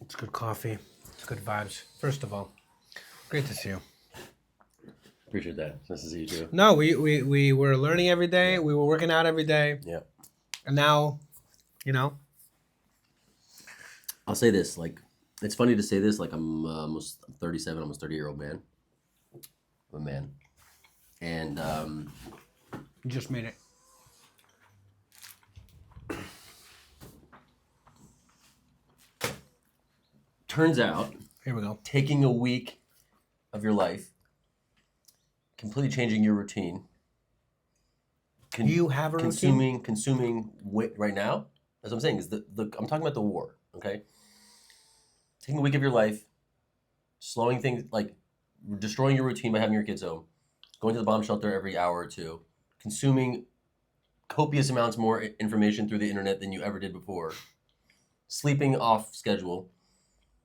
It's good coffee. It's good vibes. First of all, great to see you. Appreciate that. Nice to see you too. No, we were learning every day. Yeah. We were working out every day. Yeah. And now, you know. I'll say this, like, it's funny to say this, like, I'm almost 37, almost 30-year-old man. I'm a man. And, You just made it. turns out, Here we go. taking a week of your life, completely changing your routine. You have a routine? Consuming right now, that's what I'm saying, is I'm talking about the war, okay? Taking a week of your life, slowing things, like destroying your routine by having your kids home, going to the bomb shelter every hour or two, consuming copious amounts more information through the internet than you ever did before, sleeping off schedule.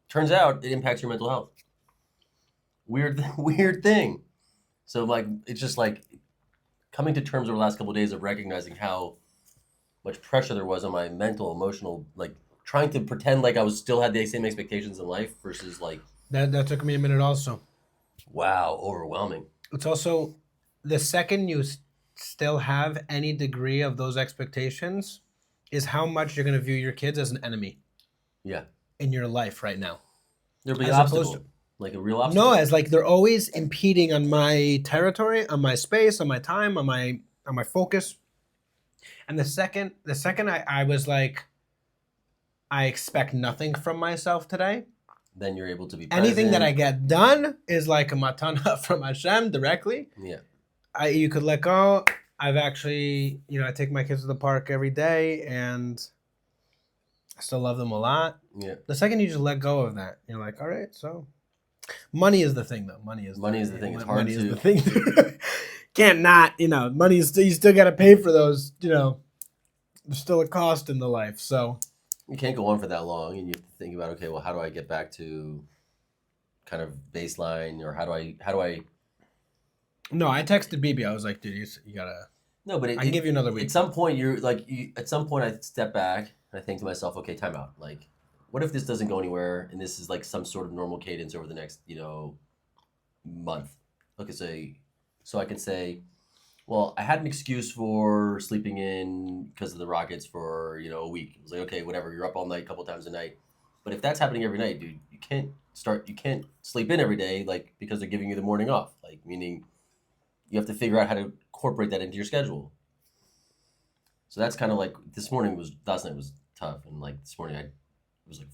Turns out it impacts your mental health. Weird thing. So like, it's just like coming to terms over the last couple of days of recognizing how much pressure there was on my mental, emotional, like trying to pretend like I was still had the same expectations in life versus like That took me a minute also. wow, overwhelming. It's also the second you still have any degree of those expectations is how much you're going to view your kids as an enemy. Yeah. In your life right now. There'll be an As opposed obstacle. Like a real obstacle. No, as like they're always impeding on my territory, on my space, on my time, on my focus. And the second I was like, I expect nothing from myself today. Then you're able to be present. Anything that I get done is like a matana from Hashem directly. Yeah. You could let go. I've actually, I take my kids to the park every day and I still love them a lot. Yeah. The second you just let go of that, you're like, all right, so money is the thing, though. Money is the thing. It's hard to. Money is the thing. Can't not, money is you still got to pay for those. There's still a cost in the life, so you can't go on for that long, and you have to think about, okay, well, how do I get back to kind of baseline, or how do I? No, I texted BB. I was like, dude, you gotta. No, but I can give you another week. At some point, at some point, I step back and I think to myself, okay, time out. Like, what if this doesn't go anywhere, and this is like some sort of normal cadence over the next, month? Okay, so I can say, well, I had an excuse for sleeping in because of the Rockets for, a week. It was like, okay, whatever, you're up all night a couple times a night. But if that's happening every night, dude, you can't sleep in every day, like, because they're giving you the morning off. Like, meaning you have to figure out how to incorporate that into your schedule. So that's kind of like, last night was tough. And like this morning, it was like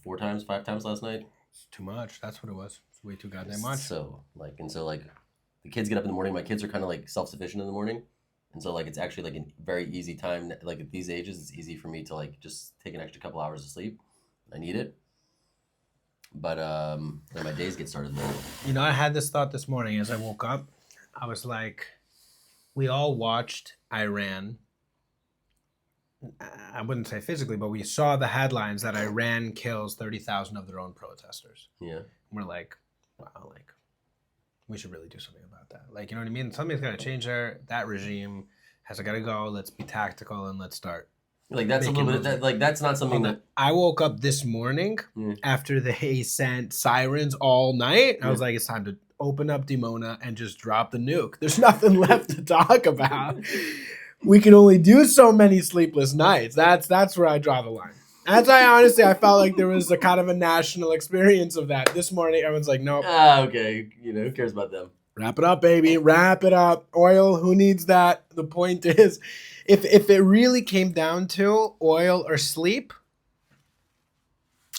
5 times last night. It's too much. That's what it was. It's way too goddamn much. So the kids get up in the morning. My kids are kind of like self-sufficient in the morning. And so like, it's actually like a very easy time. Like at these ages, it's easy for me to like just take an extra couple hours of sleep. I need it. But then my days get started late. I had this thought this morning as I woke up. I was like, we all watched Iran. I wouldn't say physically, but we saw the headlines that Iran kills 30,000 of their own protesters. Yeah. And we're like, wow, like, we should really do something about that. Like, you know what I mean? Something's got to change there. That regime has got to go. Let's be tactical and let's start. Like, that's a little bit of that, like, that's not something that. I woke up this morning after they sent sirens all night. I was like, it's time to open up Dimona and just drop the nuke. There's nothing left to talk about. We can only do so many sleepless nights. That's where I draw the line. That's why honestly I felt like there was a kind of a national experience of that. This morning everyone's like, nope. Okay. Who cares about them? Wrap it up, baby. Wrap it up. Oil, who needs that? The point is, if it really came down to oil or sleep,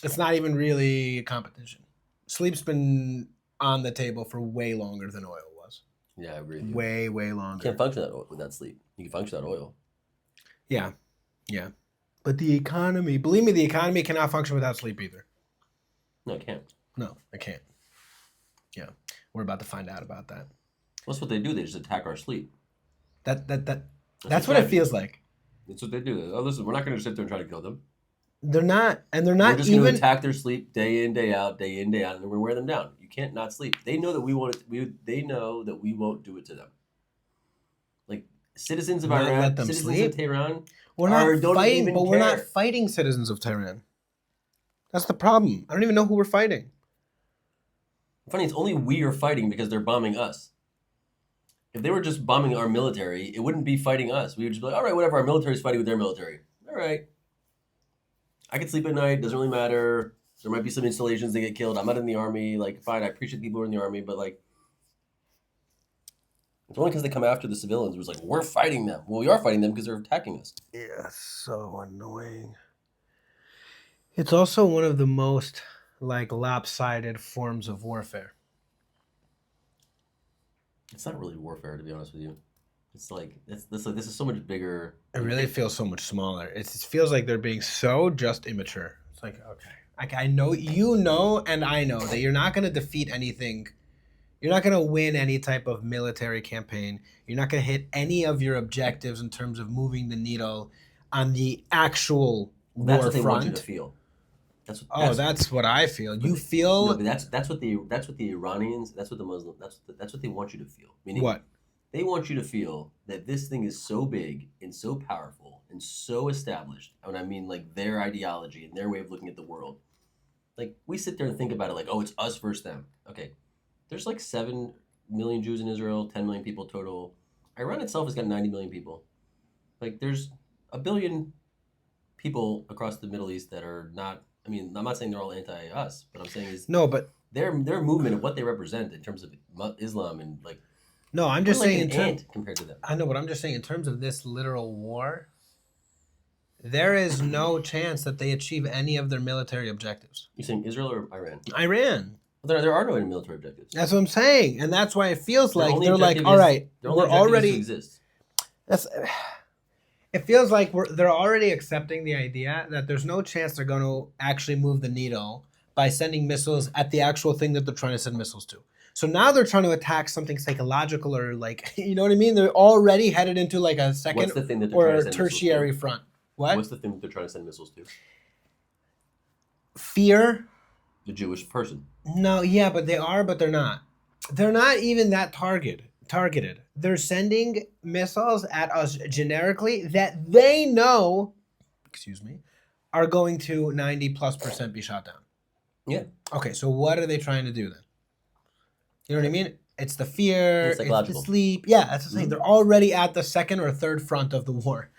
it's not even really a competition. Sleep's been on the table for way longer than oil was. Yeah, I agree with you. Way, way longer. You can't function without sleep. You can function without oil. Yeah. But the economy, believe me, the economy cannot function without sleep either. No, it can't. No, it can't. Yeah. We're about to find out about that. That's what they do. They just attack our sleep. That's what it feels like. That's what they do. Oh, listen, we're not going to sit there and try to kill them. They're not We're just going to attack their sleep day in, day out, and we're going to wear them down. You can't not sleep. They know that we won't do it to them. Like citizens of Iran, citizens of Tehran, we're not fighting citizens of Tehran. That's the problem. I don't even know who we're fighting. Funny, it's only we are fighting because they're bombing us. If they were just bombing our military, it wouldn't be fighting us. We would just be like, all right, whatever, our military's fighting with their military. All right. I can sleep at night, doesn't really matter. There might be some installations that get killed. I'm not in the army. Like, fine, I appreciate people who are in the army, but like, it's only because they come after the civilians. It was like, we're fighting them. Well, we are fighting them because they're attacking us. Yeah, so annoying. It's also one of the most like lopsided forms of warfare. It's not really warfare, to be honest with you. It's like this is so much bigger. It really feels so much smaller. It feels like they're being so just immature. It's like, okay, I know, and I know that you're not going to defeat anything. You're not going to win any type of military campaign. You're not going to hit any of your objectives in terms of moving the needle on the actual war That's what they front. want you to feel. That's what I feel. You feel. No, but that's what the Iranians. That's what the Muslims. That's what they want you to feel. Meaning What? They want you to feel that this thing is so big and so powerful and so established. And I mean, like their ideology and their way of looking at the world. Like we sit there and think about it, like, oh, it's us versus them. Okay, there's like 7 million Jews in Israel, 10 million people total. Iran itself has got 90 million people. Like there's a billion people across the Middle East that are not. I mean, I'm not saying they're all anti-us, but I'm saying is No, but their movement of what they represent in terms of Islam and like. no, I'm just saying compared to them. I know, but I'm just saying in terms of this literal war, there is no chance that they achieve any of their military objectives. You saying Israel or Iran? Iran. There are no military objectives. That's what I'm saying, and that's why it feels like they're like, all right, we're already. That's. It feels like they're already accepting the idea that there's no chance they're going to actually move the needle by sending missiles at the actual thing that they're trying to send missiles to. So now they're trying to attack something psychological or like, you know what I mean? They're already headed into like a second or tertiary front. What? What's the thing that they're trying to send missiles to? Fear. The Jewish person. No, yeah, but they are, but they're not. They're not even that targeted. They're sending missiles at us generically that they know, are going to 90+% be shot down. Yeah. Okay, so what are they trying to do then? You know what I mean? It's the fear, it's the sleep. Yeah, that's the thing. They're already at the second or third front of the war.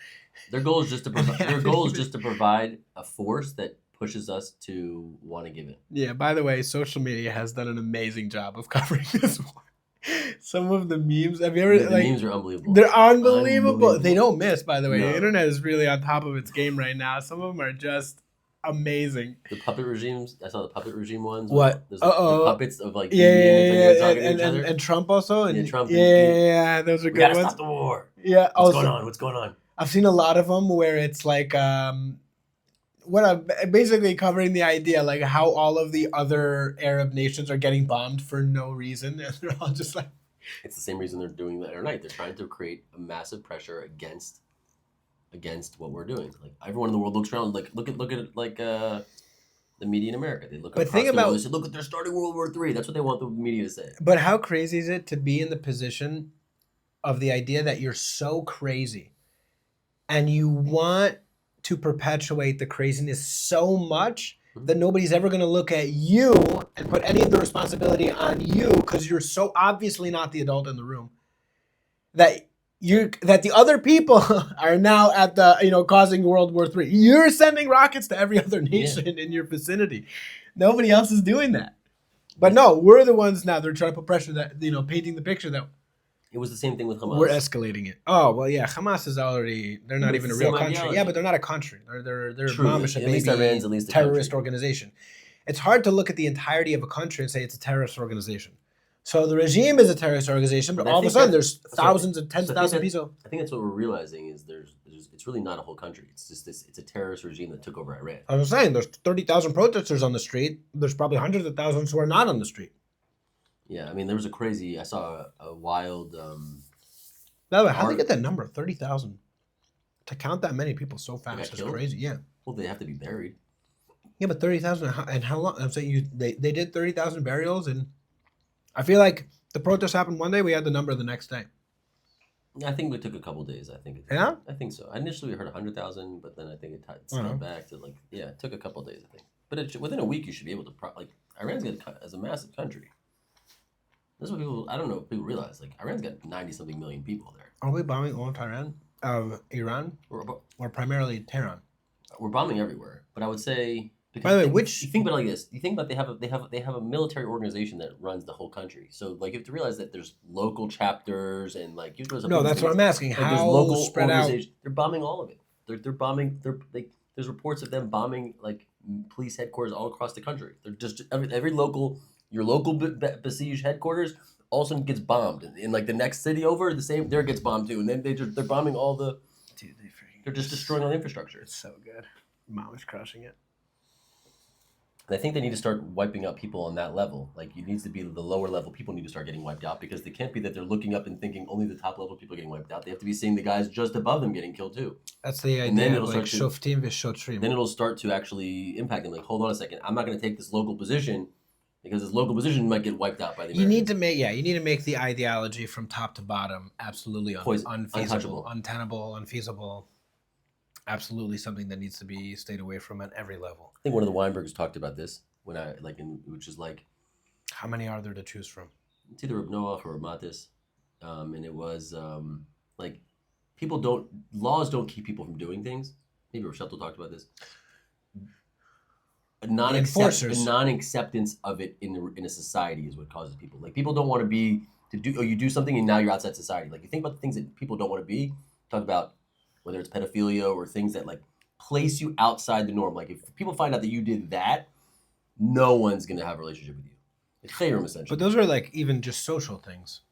Their goal is just to provide a force that pushes us to want to give it. Yeah, by the way, social media has done an amazing job of covering this war. Some of the memes, have you ever the memes are unbelievable. They're unbelievable. They don't miss, by the way. No. The internet is really on top of its game right now. Some of them are just amazing. The puppet regimes, I saw the puppet regime ones. What? There's the puppets of like and Trump also. And Trump. Yeah, those are good ones. We gotta stop the war. Yeah. What's going on? I've seen a lot of them where it's like basically covering the idea like how all of the other Arab nations are getting bombed for no reason, and they're all just like. It's the same reason they're doing that every night. They're trying to create a massive pressure against what we're doing. Like everyone in the world looks around, like look at like the media in America. They look across the world. They say, look, they're starting World War III. That's what they want the media to say. But how crazy is it to be in the position of the idea that you're so crazy, and you want to perpetuate the craziness so much that nobody's ever going to look at you and put any of the responsibility on you because you're so obviously not the adult in the room that the other people are now at the causing World War III. You're sending rockets to every other nation in your vicinity. Nobody else is doing that. But no, we're the ones now. They're trying to put pressure that painting the picture that. It was the same thing with Hamas. We're escalating it. Oh, well, yeah. Hamas is already... They're not even a real country. Ideology. Yeah, but they're not a country. They're mamish, at least Iran's at least a terrorist organization. It's hard to look at the entirety of a country and say it's a terrorist organization. So the regime is a terrorist organization, but all of a sudden there's thousands and tens of thousands of people. I think that's what we're realizing is it's really not a whole country. It's just it's a terrorist regime that took over Iran. I was saying there's 30,000 protesters on the street. There's probably hundreds of thousands who are not on the street. Yeah, I mean, there was I saw a wild... By the way, how do they get that number, 30,000? To count that many people so fast is crazy. Yeah. Well, they have to be buried. Yeah, but 30,000 and how long? I'm saying they did 30,000 burials, and I feel like the protest happened one day. We had the number the next day. I think it took a couple days. Yeah. I think so. Initially, we heard 100,000, but then I think it scaled back to it took a couple days. I think. But within a week, you should be able to like Iran's got as a massive country. That's what people. I don't know if people realize. Like Iran's got 90-something million people there. Are we bombing all of Iran, or primarily Tehran? We're bombing everywhere, but I would say. By the way, you think about it like this? You think about they have a military organization that runs the whole country. So like you have to realize that there's local chapters and like you no, that's what I'm asking. Like, how there's local spread out? They're bombing all of it. They're bombing. There's reports of them bombing like police headquarters all across the country. They're just every local your local besieged headquarters all of a sudden gets bombed in like the next city over the same there gets bombed too, and then they're bombing all the. Dude, they're just destroying all the infrastructure. It's so good. Mom is crushing it. And I think they need to start wiping out people on that level. Like, it needs to be the lower level people need to start getting wiped out because they can't be that they're looking up and thinking only the top level people are getting wiped out. They have to be seeing the guys just above them getting killed too. That's the idea. And then it'll like shoftim v'shotrim. Then it'll start to actually impact them. Like, hold on a second, I'm not going to take this local position because this local position might get wiped out by the Americans. You need to make the ideology from top to bottom absolutely unfeasible, untenable, unfeasible. Absolutely something that needs to be stayed away from at every level. I think one of the Weinbergers talked about this which is like, how many are there to choose from? It's either Reb Noach or Matis, and it was like laws don't keep people from doing things. Maybe Rochelle talked about this. A non-acceptance of it in a society is what causes people. Like people don't want to do, or you do something and now you're outside society. Like you think about the things that people don't want to be. Talk about whether it's pedophilia or things that like place you outside the norm. Like if people find out that you did that, no one's gonna have a relationship with you. It's chayrim essentially. But those are like even just social things.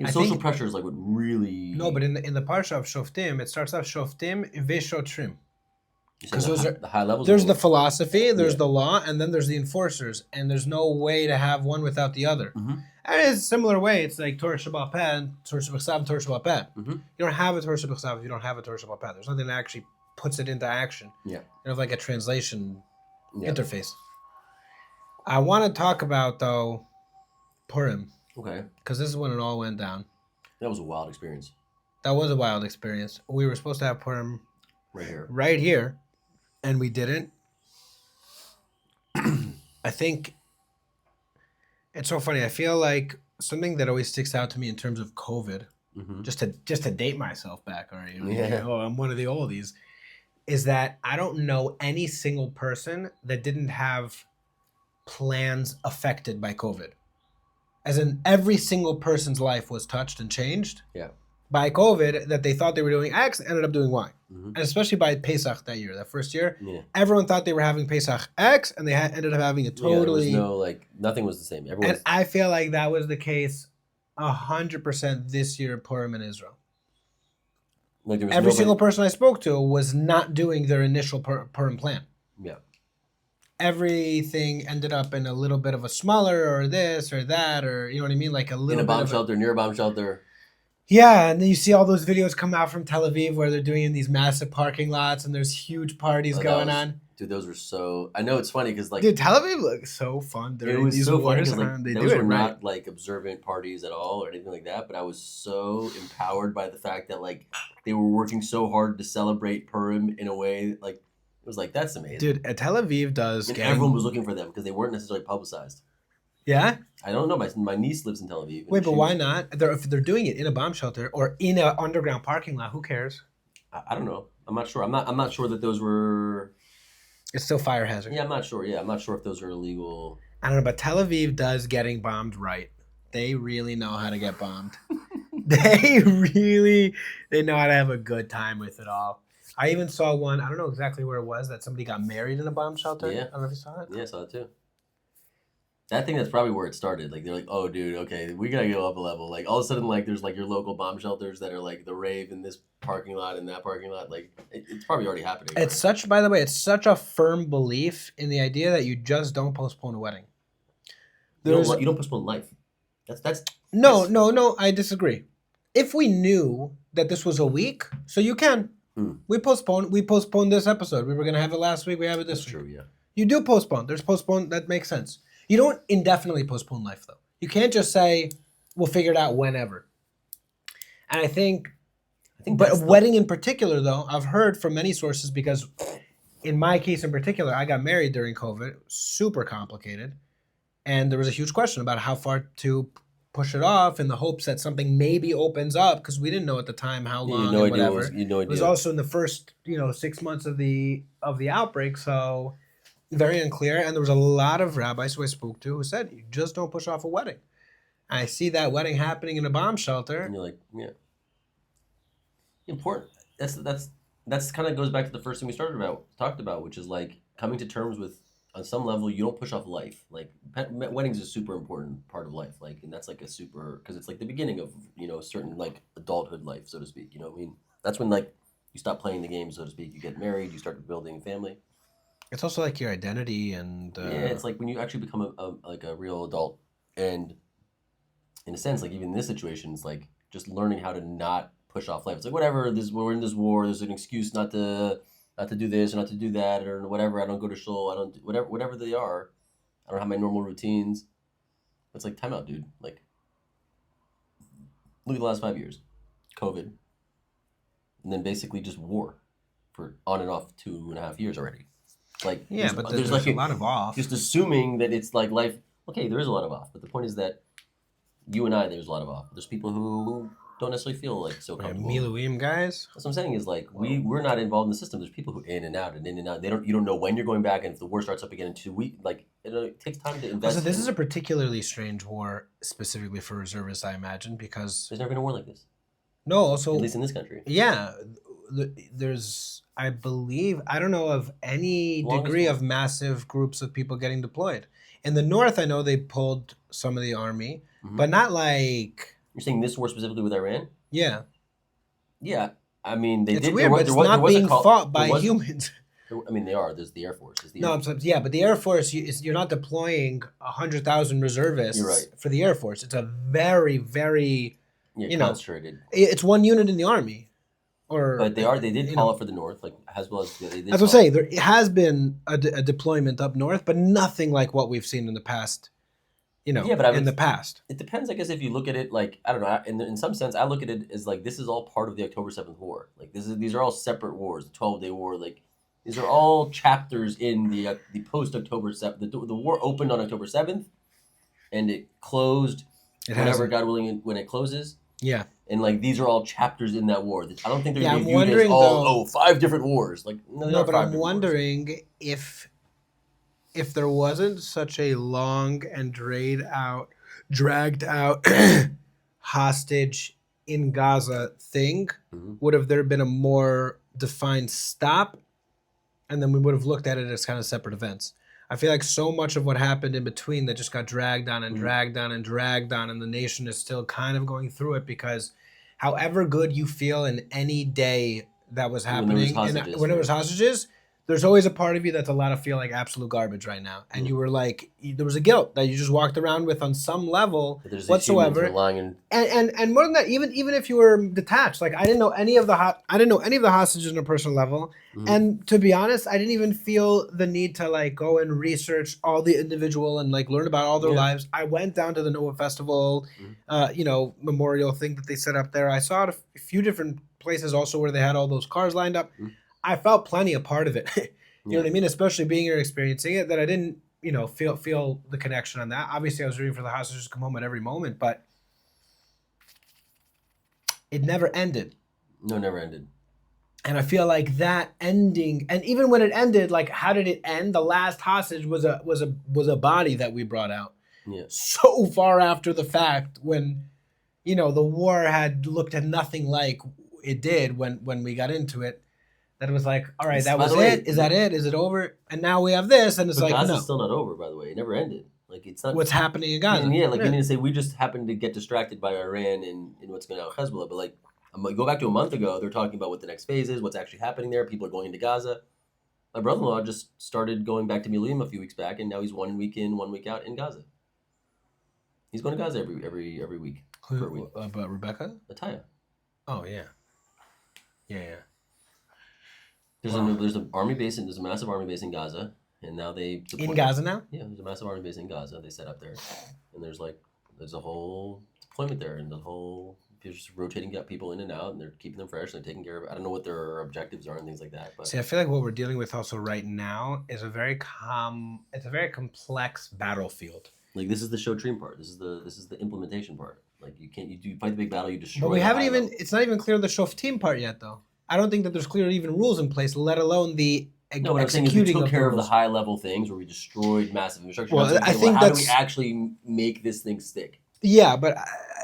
Social pressure is like what really. No, but in the parsha of Shoftim, it starts off Shoftim v'shotrim. Because those are the high levels. There's the philosophy, there's the law, and then there's the enforcers, and there's no way to have one without the other. Mm-hmm. And it's a similar way. It's like Torah Shabbat Peh and Torah Shabbat and Torah Shabbat Peh. Mm-hmm. You don't have a Torah Shabbat if you don't have a Torah Shabbat Peh. There's nothing that actually puts it into action. Yeah. You have like a translation interface. I want to talk about, though, Purim. Okay. Because this is when it all went down. That was a wild experience. That was a wild experience. We were supposed to have Purim right here. And we didn't. I think it's so funny. I feel like something that always sticks out to me in terms of COVID, just to date myself back, already. I'm one of the oldies, is that I don't know any single person that didn't have plans affected by COVID. As in every single person's life was touched and changed by COVID that they thought they were doing X, ended up doing Y. And especially by Pesach that year, that first year, everyone thought they were having Pesach X, and they ended up having a totally... there was nothing was the same. And I feel like that was the case 100% this year at Purim in Israel. Like every single person I spoke to was not doing their initial Purim plan. Yeah. Everything ended up in a little bit of a smaller or this or that, or you know what I mean? Like a little in a bomb shelter, near a bomb shelter. Yeah, and then you see all those videos come out from Tel Aviv where they're doing in these massive parking lots and there's huge parties going on. Dude, those were so... I know it's funny because like... Dude, Tel Aviv looks so fun. It was so funny because like, those were not like observant parties at all or anything like that, but I was so empowered by the fact that like they were working so hard to celebrate Purim in a way like... It was like, that's amazing. Dude, Tel Aviv does... And everyone was looking for them because they weren't necessarily publicized. Yeah? I don't know. My niece lives in Tel Aviv. Wait, but why not? If they're doing it in a bomb shelter or in an underground parking lot, who cares? I don't know. I'm not sure. I'm not sure that those were... It's still fire hazard. Yeah, I'm not sure. Yeah, I'm not sure if those are illegal. I don't know, but Tel Aviv does getting bombed right. They really know how to get bombed. They know how to have a good time with it all. I even saw one, I don't know exactly where it was, that somebody got married in a bomb shelter. Yeah. I don't know if you saw it. Yeah, I saw it too. That thing, that's probably where it started. Like, they're like, oh, dude, okay, we gotta go up a level. Like, all of a sudden, like, there's, like, your local bomb shelters that are, like, the rave in this parking lot and that parking lot. Like, it's probably already happening. It's such, by the way, it's such a firm belief in the idea that you just don't postpone a wedding. You don't postpone life. No, I disagree. If we knew that this was a week, so you can. We postponed this episode. We were going to have it last week. We have it this week. True, yeah. You do postpone. There's postpone. That makes sense. You don't indefinitely postpone life, though. You can't just say, we'll figure it out whenever. And I think but a wedding in particular, though, I've heard from many sources because in my case in particular, I got married during COVID, super complicated. And there was a huge question about how far to push it off in the hopes that something maybe opens up because we didn't know at the time how Yeah, you had long no and idea whatever. you had no It was idea. also in the first, 6 months of the outbreak, so very unclear. And there was a lot of rabbis who I spoke to who said, "You just don't push off a wedding." I see that wedding happening in a bomb And shelter. you're like, yeah. Important. That's kind of goes back to the first thing we talked about, which is like coming to terms with on some level you don't push off life. Like weddings is a super important part of life. Like, and that's like a super because it's like the beginning of certain like adulthood life, so to speak. You know what I mean? That's when like you stop playing the game, so to speak. You get married, you start building a family. It's also like your identity and Yeah, it's like when you actually become like a real adult, and in a sense, like even in this situation, it's like just learning how to not push off life. It's like whatever. We're in this war. There's an excuse not to do this or not to do that or whatever. I don't go to shul. I don't do whatever they are. I don't have my normal routines. It's like time out, dude. Like look at the last 5 years, COVID, and then basically just war for on and off 2.5 years already. Like yeah, but there's there's like a lot of off. just assuming that it's like life. Okay, there is a lot of off, but the point is that you and I, there's a lot of off. There's people who don't necessarily feel like so comfortable. Miluim guys. That's what I'm saying is like we're not involved in the system. There's people who in and out and in and out. You don't know when you're going back, and if the war starts up again in 2 weeks, like it takes time to invest. So this is a particularly strange war, specifically for reservists, I imagine, because there's never been a war like this. No, also at least in this country. Yeah, there's I believe I don't know of any degree of massive groups of people getting deployed. In the north, I know they pulled some of the army, but not like. You're saying this war specifically with Iran? Yeah. Yeah, I mean they it's did. Weird, but it's not being fought by humans. I mean, they are. There's the Air Force. Yeah, but the Air Force, you're not deploying 100,000 reservists for the Air Force. It's a very, very, concentrated. It's one unit in the army. But they did call it for the north, like Hezbollah. That's what I'm saying. There has been a deployment up north, but nothing like what we've seen in the past. In the past. It depends, I guess, if you look at it like, I don't know, in some sense, I look at it as like this is all part of the October 7th war. Like these are all separate wars, the 12-day war. Like these are all chapters in the post-October 7th. The war opened on October 7th, and it closed whenever, God willing, when it closes. Yeah. And like these are all chapters in that war. I don't think they're going to be viewed as all 5 different wars. Like no, but I'm wondering if there wasn't such a long and dragged out hostage in Gaza thing, would have there been a more defined stop, and then we would have looked at it as kind of separate events. I feel like so much of what happened in between that just got dragged on and dragged on and dragged on, and the nation is still kind of going through it because however good you feel in any day that was happening, when there was hostages, there's always a part of you that's allowed to feel like absolute garbage right now. And you were like, there was a guilt that you just walked around with on some level whatsoever. And more than that, even if you were detached, like I didn't know any of the hostages on a personal level. And to be honest, I didn't even feel the need to like go and research all the individual and like learn about all their lives. I went down to the Noah Festival, memorial thing that they set up there. I saw it a few different places also where they had all those cars lined up. I felt plenty a part of it. You know what I mean? Especially being here experiencing it, that I didn't, feel the connection on that. Obviously, I was rooting for the hostages to come home at every moment, but it never ended. No, never ended. And I feel like that ending, and even when it ended, like how did it end? The last hostage was a body that we brought out. Yeah. So far after the fact, when, the war had looked at nothing like it did when we got into it. That it was like, all right, that was it. Is that it? Is it over? And now we have this, and it's like, Gaza's no. still not over, by the way. It never ended. Like it's not. What's happening in Gaza? You need to say we just happened to get distracted by Iran and what's going on with Hezbollah. But like, go back to a month ago, they're talking about what the next phase is, what's actually happening there. People are going into Gaza. My brother-in-law just started going back to Miluim a few weeks back, and now he's 1 week in, 1 week out in Gaza. He's going to Gaza every week. For a week. But Rebecca? Ataya. Oh yeah. Yeah. There's an army base there's a massive army base in Gaza, and now they in Gaza now. Yeah, there's a massive army base in Gaza they set up there, and there's a whole deployment there, and the whole they're just rotating people in and out, and they're keeping them fresh. And they're taking care of. I don't know what their objectives are and things like that. But see, I feel like what we're dealing with also right now is it's a very complex battlefield. Like this is the show dream part. This is the implementation part. Like you fight the big battle, you destroy. But we haven't even. Level. It's not even clear the Shof team part yet, though. I don't think that there's clear even rules in place, let alone the no, what I'm saying is we took care of the high level things where we destroyed massive infrastructure. Well, I think how do we actually make this thing stick? Yeah, but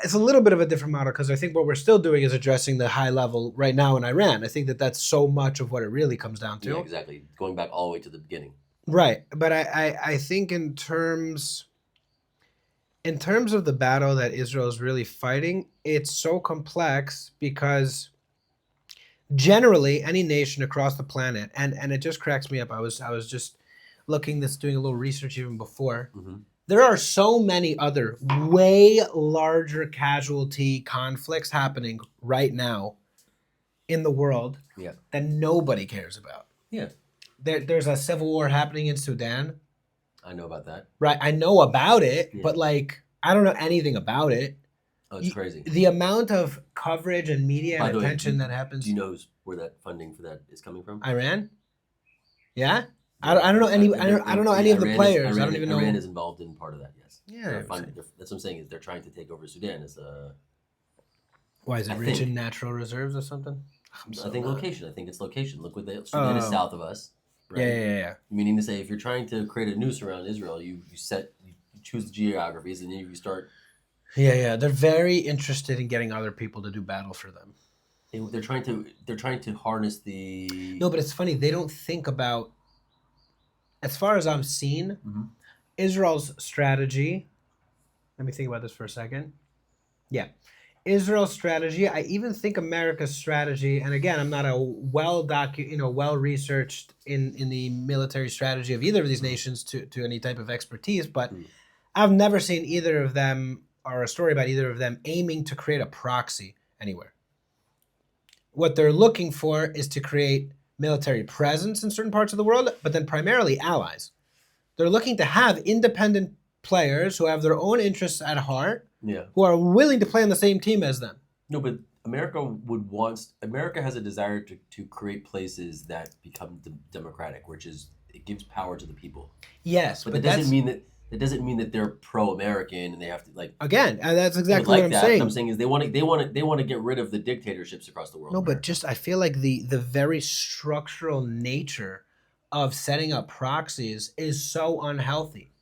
it's a little bit of a different model because I think what we're still doing is addressing the high level right now in Iran. I think that that's so much of what it really comes down to. Yeah, exactly. Going back all the way to the beginning. Right, but I think in terms of the battle that Israel is really fighting, it's so complex because generally any nation across the planet, and it just cracks me up. I was just doing a little research even before. Mm-hmm. There are so many other way larger casualty conflicts happening right now in the world that nobody cares about. Yeah. There's a civil war happening in Sudan. I know about that. Right, I know about it, but like I don't know anything about it. Oh, it's crazy. The amount of coverage and media and attention that happens. Do you know where that funding for that is coming from? Iran? Yeah? I don't know any. I don't know any of the players. I don't even know. Iran is involved in part of that. Yes. Yeah. That's what I'm saying. Is they're trying to take over Sudan as a. Why is it rich in natural reserves or something? I think location. I think it's location. Look what Sudan is south of us. Right? Yeah. Meaning to say, if you're trying to create a noose around Israel, you choose the geographies, and then you start. Yeah. They're very interested in getting other people to do battle for them. They're trying to harness the. No, but it's funny. They don't think about. As far as I'm seeing, Israel's strategy. Let me think about this for a second. Yeah. Israel's strategy. I even think America's strategy, and again, I'm not a well researched in the military strategy of either of these nations to any type of expertise, but I've never seen either of them or a story about either of them aiming to create a proxy anywhere. What they're looking for is to create military presence in certain parts of the world, but then primarily allies. They're looking to have independent players who have their own interests at heart, who are willing to play on the same team as them. No, but America has a desire to create places that become democratic, which is it gives power to the people. Yes, but that doesn't mean that they're pro-American and they have to like. Again, and that's exactly what I'm saying. What I'm saying is they want to get rid of the dictatorships across the world. No, but just I feel like the very structural nature of setting up proxies is so unhealthy.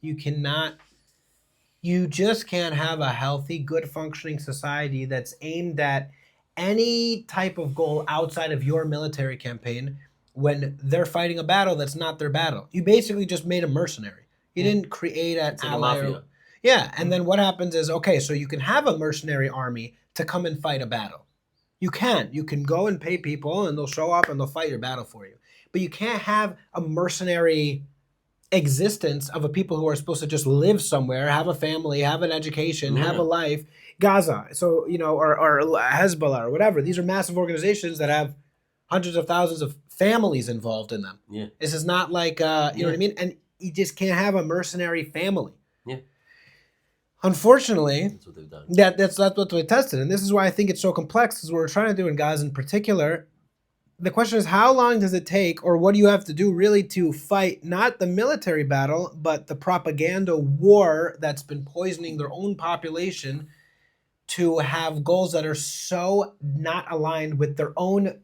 You just can't have a healthy, good functioning society that's aimed at any type of goal outside of your military campaign when they're fighting a battle that's not their battle. You basically just made a mercenary. You didn't create an ally. Mafia. Yeah, and then what happens is, okay, so you can have a mercenary army to come and fight a battle. You can. You can go and pay people and they'll show up and they'll fight your battle for you. But you can't have a mercenary existence of a people who are supposed to just live somewhere, have a family, have an education, have a life. Gaza, so, or Hezbollah or whatever. These are massive organizations that have hundreds of thousands of families involved in them. Yeah. This is not like, you know what I mean? And you just can't have a mercenary family. Yeah. Unfortunately, that's what they've done. That's what they tested. And this is why I think it's so complex, because what we're trying to do in Gaza in particular, the question is how long does it take, or what do you have to do really to fight not the military battle, but the propaganda war that's been poisoning their own population to have goals that are so not aligned with their own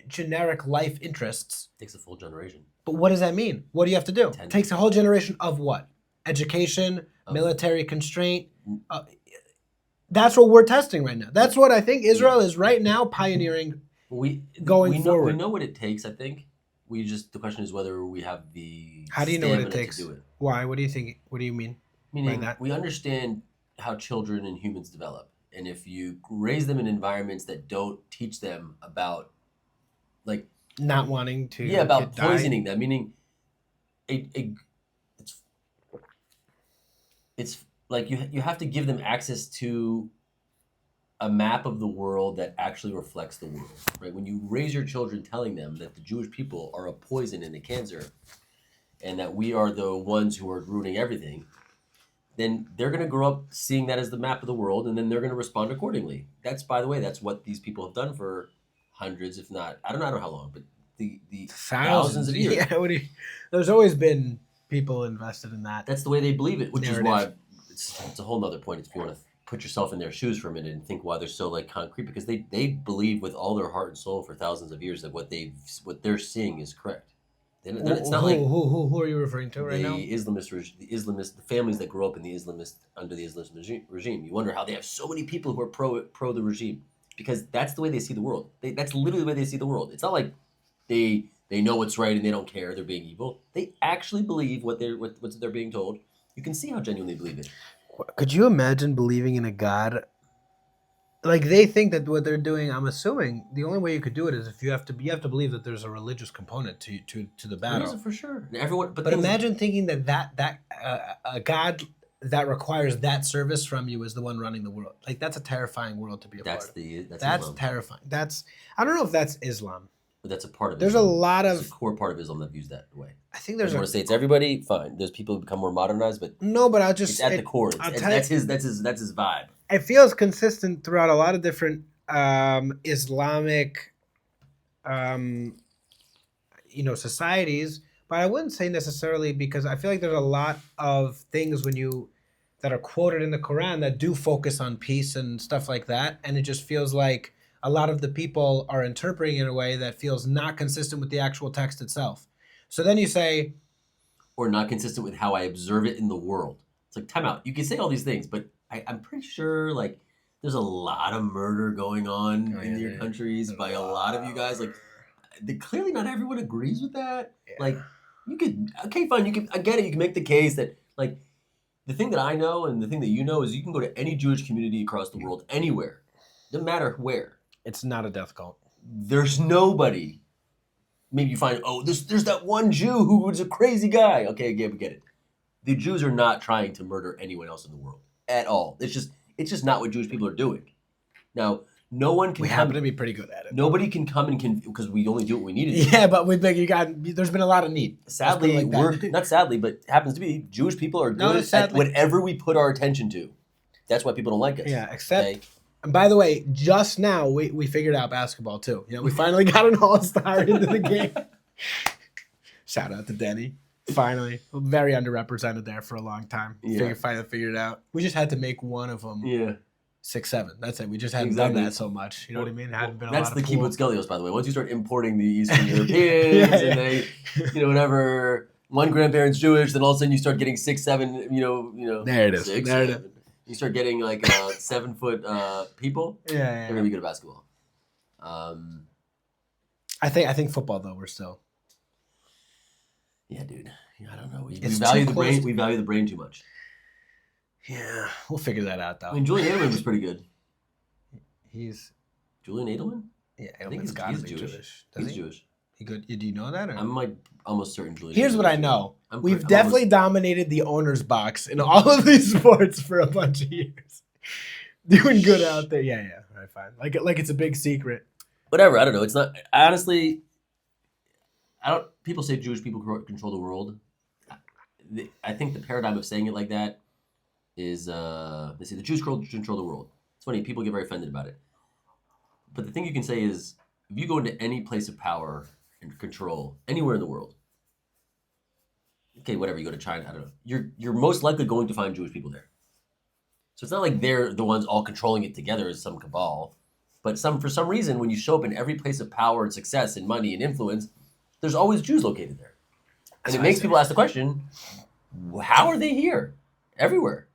generic life interests. It takes a full generation. But what does that mean? What do you have to do? It takes a whole generation of what? Education, military constraint. That's what we're testing right now. That's what I think Israel is right now pioneering going forward. We know what it takes, I think. The question is whether we have the How do you know what it takes? To do it. Why? What do you think? What do you mean by that? We understand how children and humans develop. And if you raise them in environments that don't teach them about like not wanting to about poisoning them, meaning it's like you have to give them access to a map of the world that actually reflects the world, right? When you raise your children telling them that the Jewish people are a poison and a cancer and that we are the ones who are ruining everything, then they're going to grow up seeing that as the map of the world, and then they're going to respond accordingly. That's, by the way, that's what these people have done for hundreds, if not, I don't know how long, but the thousands of years. Yeah, there's always been people invested in that. That's the way they believe it, which narrative. is why it's a whole nother point. If you want to put yourself in their shoes for a minute and think why they're so like concrete, because they believe with all their heart and soul for thousands of years that what they're seeing is correct. It's not like who are you referring to right now? The Islamist, the families that grew up in the Islamist under the Islamist regime. You wonder how they have so many people who are pro the regime, because that's the way they see the world. That's literally the way they see the world. It's not like they know what's right and they don't care. They're being evil. They actually believe what they're being told. You can see how genuinely believe it. Could you imagine believing in a God? Like, they think that what they're doing, I'm assuming the only way you could do it is if you have to believe that there's a religious component to the battle. There is for sure. And everyone, but imagine thinking that a God that requires that service from you is the one running the world. Like, that's a terrifying world to be a part of. That's terrifying. I don't know if that's Islam. But that's a part of it. There's Islam. There's a core part of Islam that views that way. I think there's. I want to say it's everybody. Fine. There's people who become more modernized, but no. But I'll just. It's at the core. That's his vibe. It feels consistent throughout a lot of different Islamic, societies. But I wouldn't say necessarily, because I feel like there's a lot of things that are quoted in the Quran that do focus on peace and stuff like that, and it just feels like a lot of the people are interpreting in a way that feels not consistent with the actual text itself. So then you say... Or not consistent with how I observe it in the world. It's like, time out. You can say all these things, but I'm pretty sure, like, there's a lot of murder going on in your countries by a lot of you guys. Like, clearly not everyone agrees with that. Yeah. Like, you could... Okay, fine. I get it. You can make the case that, like, the thing that I know and the thing that you know is you can go to any Jewish community across the world, anywhere. Doesn't matter where. It's not a death cult. There's nobody. Maybe you find, there's that one Jew who was a crazy guy. Okay, yeah, we get it. The Jews are not trying to murder anyone else in the world at all. It's just not what Jewish people are doing. Now, no one can. We happen to be pretty good at it. Nobody can come and because we only do what we need to do. Yeah, but there's been a lot of need. Sadly, not sadly, but happens to be Jewish people are good at whatever we put our attention to. That's why people don't like us. Yeah, except. Okay? And by the way, just now we figured out basketball too. We finally got an all-star into the game. Shout out to Denny. Finally, very underrepresented there for a long time. Yeah. Finally figured it out. We just had to make one of them. Yeah. 6'7". That's it. We just hadn't done that so much. You know what I mean? It hadn't been a lot of That's the kibbutz galios, by the way. Once you start importing the Eastern Europeans and they, whenever one grandparent's Jewish, then all of a sudden you start getting 6'7", There it is. 6, there it is. You start getting like 7 foot people. Yeah. They're gonna be good at basketball. I think football though. We're still. Yeah, dude. I don't know. We value the brain. We value the brain too much. Yeah, we'll figure that out though. I mean, Julian Edelman was pretty good. Julian Edelman? Yeah, Edelman's got to be Jewish. He's Jewish. He good? Do you know that? Or? I'm like almost certain Julian. Here's what I know. We've definitely dominated the owner's box in all of these sports for a bunch of years. Doing good out there. Yeah. Right, fine. Like it's a big secret. Whatever. I don't know. It's not. Honestly, people say Jewish people control the world. I think the paradigm of saying it like that is they say the Jews control the world. It's funny. People get very offended about it. But the thing you can say is, if you go into any place of power and control anywhere in the world, okay, whatever, you go to China, I don't know, you're most likely going to find Jewish people there. So it's not like they're the ones all controlling it together as some cabal, but for some reason, when you show up in every place of power and success and money and influence, there's always Jews located there. And it makes people ask the question, how are they here? Everywhere.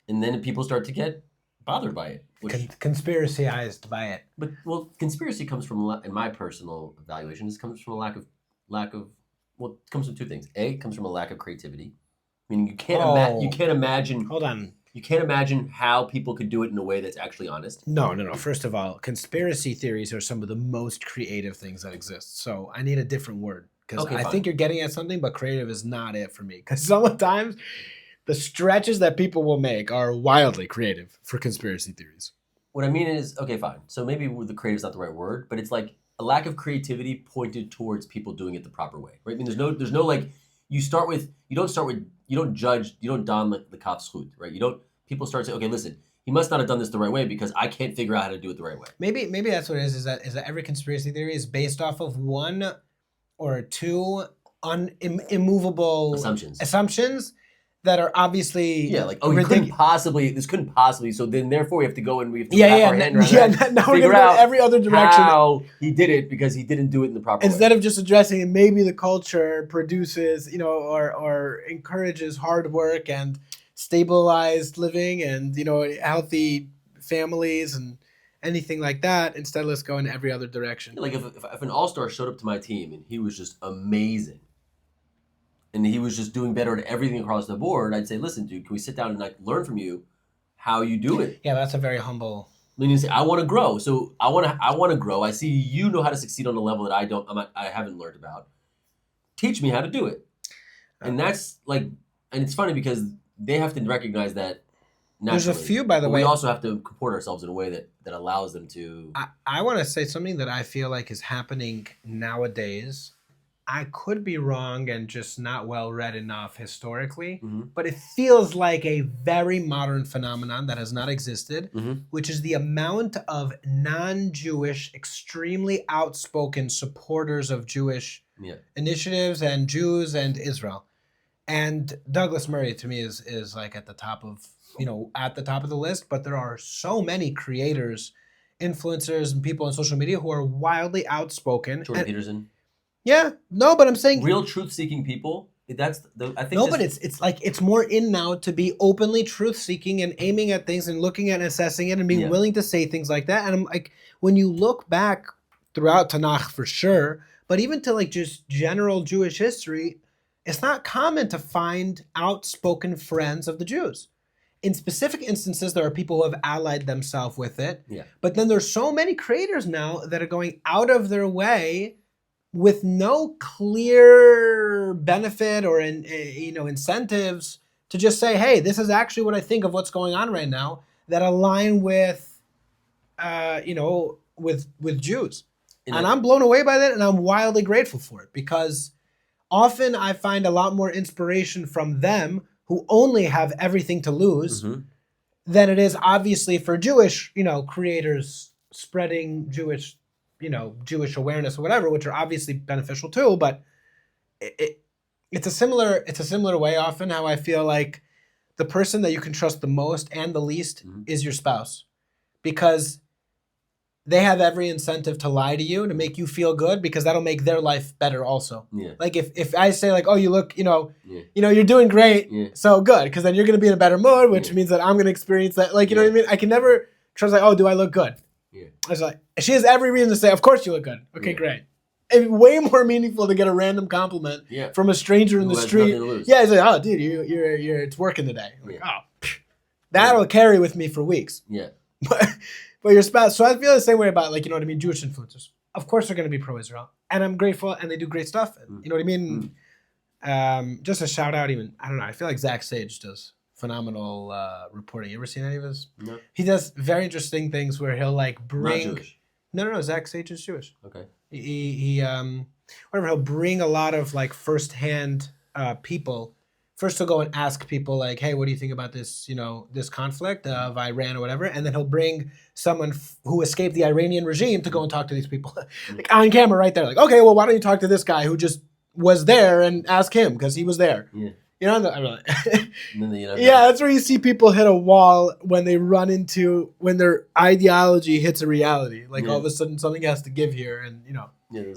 And then people start to get bothered by it. Conspiracyized by it. But conspiracy comes from, in my personal evaluation, comes from a lack of. Well, it comes from two things. A, it comes from a lack of creativity. Meaning you can't imagine. Hold on. You can't imagine how people could do it in a way that's actually honest. No. First of all, conspiracy theories are some of the most creative things that exist. So I need a different word because I think you're getting at something, but creative is not it for me. Because sometimes the stretches that people will make are wildly creative for conspiracy theories. What I mean is, okay, fine. So maybe the creative is not the right word, but it's like a lack of creativity pointed towards people doing it the proper way, right? I mean, there's no like, you don't judge, you don't don the cop's hoot, right? People start saying, okay, listen, he must not have done this the right way because I can't figure out how to do it the right way. Maybe that's what it is that every conspiracy theory is based off of one or two immovable assumptions that are obviously like this couldn't possibly. So then therefore we have to go and we have to wrap our hand around that, now figure out every other direction how he did it because he didn't do it in the proper way. Instead of just addressing it, maybe the culture produces, or encourages hard work and stabilized living and, healthy families and anything like that. Instead, let's go in every other direction. Like if an all-star showed up to my team and he was just amazing and he was just doing better at everything across the board, I'd say, listen, dude, can we sit down and like learn from you how you do it? Yeah, that's a very humble. I mean, you say, I want to grow. So I want to grow. I see you know how to succeed on a level that I haven't learned about. Teach me how to do it. And that's like, and it's funny because they have to recognize that naturally. There's a few, by the way. We also have to comport ourselves in a way that allows them to. I want to say something that I feel like is happening nowadays. I could be wrong and just not well read enough historically, but it feels like a very modern phenomenon that has not existed, which is the amount of non-Jewish, extremely outspoken supporters of Jewish initiatives and Jews and Israel. And Douglas Murray to me is like at the top of the list, but there are so many creators, influencers, and people on social media who are wildly outspoken. Jordan Peterson. Yeah, no, but I'm saying real truth-seeking people. I think. No, but it's like it's more in now to be openly truth-seeking and aiming at things and looking at and assessing it and being willing to say things like that. And I'm like, when you look back throughout Tanakh for sure, but even to like just general Jewish history, it's not common to find outspoken friends of the Jews. In specific instances, there are people who have allied themselves with it. Yeah. But then there's so many creators now that are going out of their way with no clear benefit or incentives to just say, hey, this is actually what I think of what's going on right now that align with with Jews. And I'm blown away by that, and I'm wildly grateful for it because often I find a lot more inspiration from them who only have everything to lose than it is obviously for Jewish, creators spreading Jewish awareness or whatever, which are obviously beneficial too. But it's a similar way often how I feel like the person that you can trust the most and the least is your spouse, because they have every incentive to lie to you to make you feel good because that'll make their life better also. Yeah. Like if I say like, oh, you look, you're doing great, so good, because then you're going to be in a better mood, which means that I'm going to experience that. Like, you know what I mean? I can never trust like, oh, do I look good? Yeah. I was like, she has every reason to say, of course you look good. Okay, great. It's way more meaningful to get a random compliment from a stranger in the street. Yeah, it's like, oh, dude, you're it's working today. I'm like, oh, that'll carry with me for weeks. Yeah. But your spouse, so I feel the same way about like, Jewish influencers. Of course they're going to be pro-Israel. And I'm grateful and they do great stuff. And, you know what I mean? Just a shout out even, I don't know, I feel like Zach Sage does phenomenal reporting. You ever seen any of his? No. He does very interesting things where he'll like bring... Not Jewish. No, Zach Sage is Jewish. Okay. He'll bring a lot of like firsthand people. First he'll go and ask people like, hey, what do you think about this, this conflict of Iran or whatever? And then he'll bring someone who escaped the Iranian regime to go and talk to these people. Like on camera right there. Like, okay, well, why don't you talk to this guy who just was there and ask him because he was there. Yeah. I don't know. Yeah, that's where you see people hit a wall when when their ideology hits a reality. Like all of a sudden something has to give here and,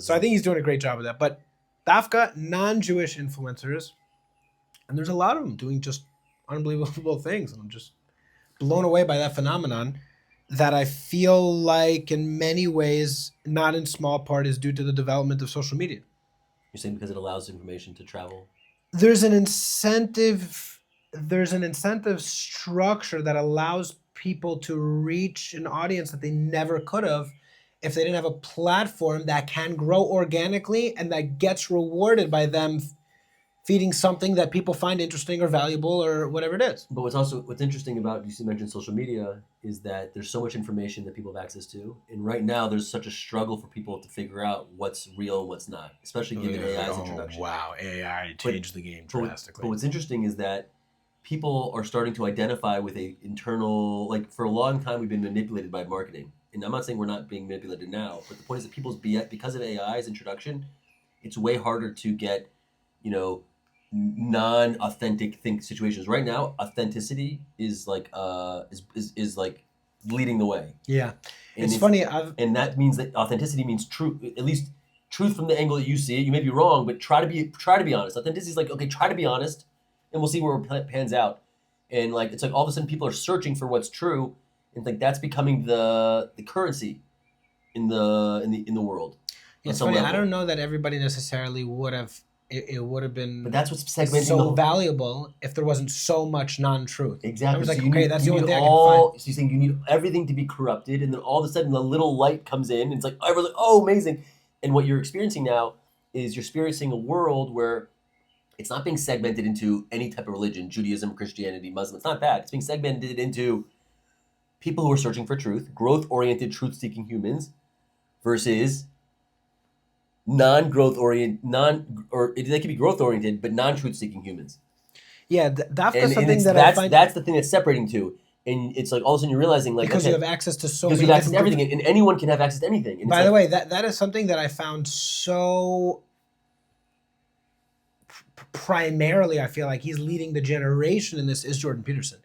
So I think he's doing a great job of that. But Dafka, non-Jewish influencers, and there's a lot of them doing just unbelievable things. And I'm just blown away by that phenomenon that I feel like in many ways, not in small part, is due to the development of social media. You're saying because it allows information to travel? There's an incentive structure that allows people to reach an audience that they never could have if they didn't have a platform that can grow organically and that gets rewarded by them feeding something that people find interesting or valuable or whatever it is. But what's interesting about, you mentioned social media, is that there's so much information that people have access to, and right now there's such a struggle for people to figure out what's real and what's not, especially given AI's introduction. Wow, AI changed the game drastically. But what's interesting is that people are starting to identify with a internal, like, for a long time we've been manipulated by marketing, and I'm not saying we're not being manipulated now, but the point is that because of AI's introduction, it's way harder to get, non-authentic situations. Right now, authenticity is like is like leading the way. Yeah, and it's funny. And that means that authenticity means truth, at least truth from the angle that you see it. You may be wrong, but try to be honest. Authenticity is like, okay, try to be honest, and we'll see where it pans out. And like, it's like all of a sudden people are searching for what's true, and like that's becoming the currency in the world. It's funny. Level. I don't know that everybody necessarily would have. It would have been, but that's what's segmenting so valuable if there wasn't so much non-truth. Exactly. I was like, so okay, that's the only thing I can find. So you're saying you need everything to be corrupted, and then all of a sudden a little light comes in, and it's like, everyone's like, oh, amazing. And what you're experiencing now is you're experiencing a world where it's not being segmented into any type of religion, Judaism, Christianity, Muslim. It's not that. It's being segmented into people who are searching for truth, growth-oriented, truth-seeking humans, versus they can be growth oriented, but non-truth seeking humans. Yeah, that's something that I find. That's the thing that's separating two, and it's like all of a sudden you're realizing, like, because you have access to so many. Because you have access to everything, and anyone can have access to anything. And by the way, that is something that I found so. Primarily, I feel like he's leading the generation in this is Jordan Peterson.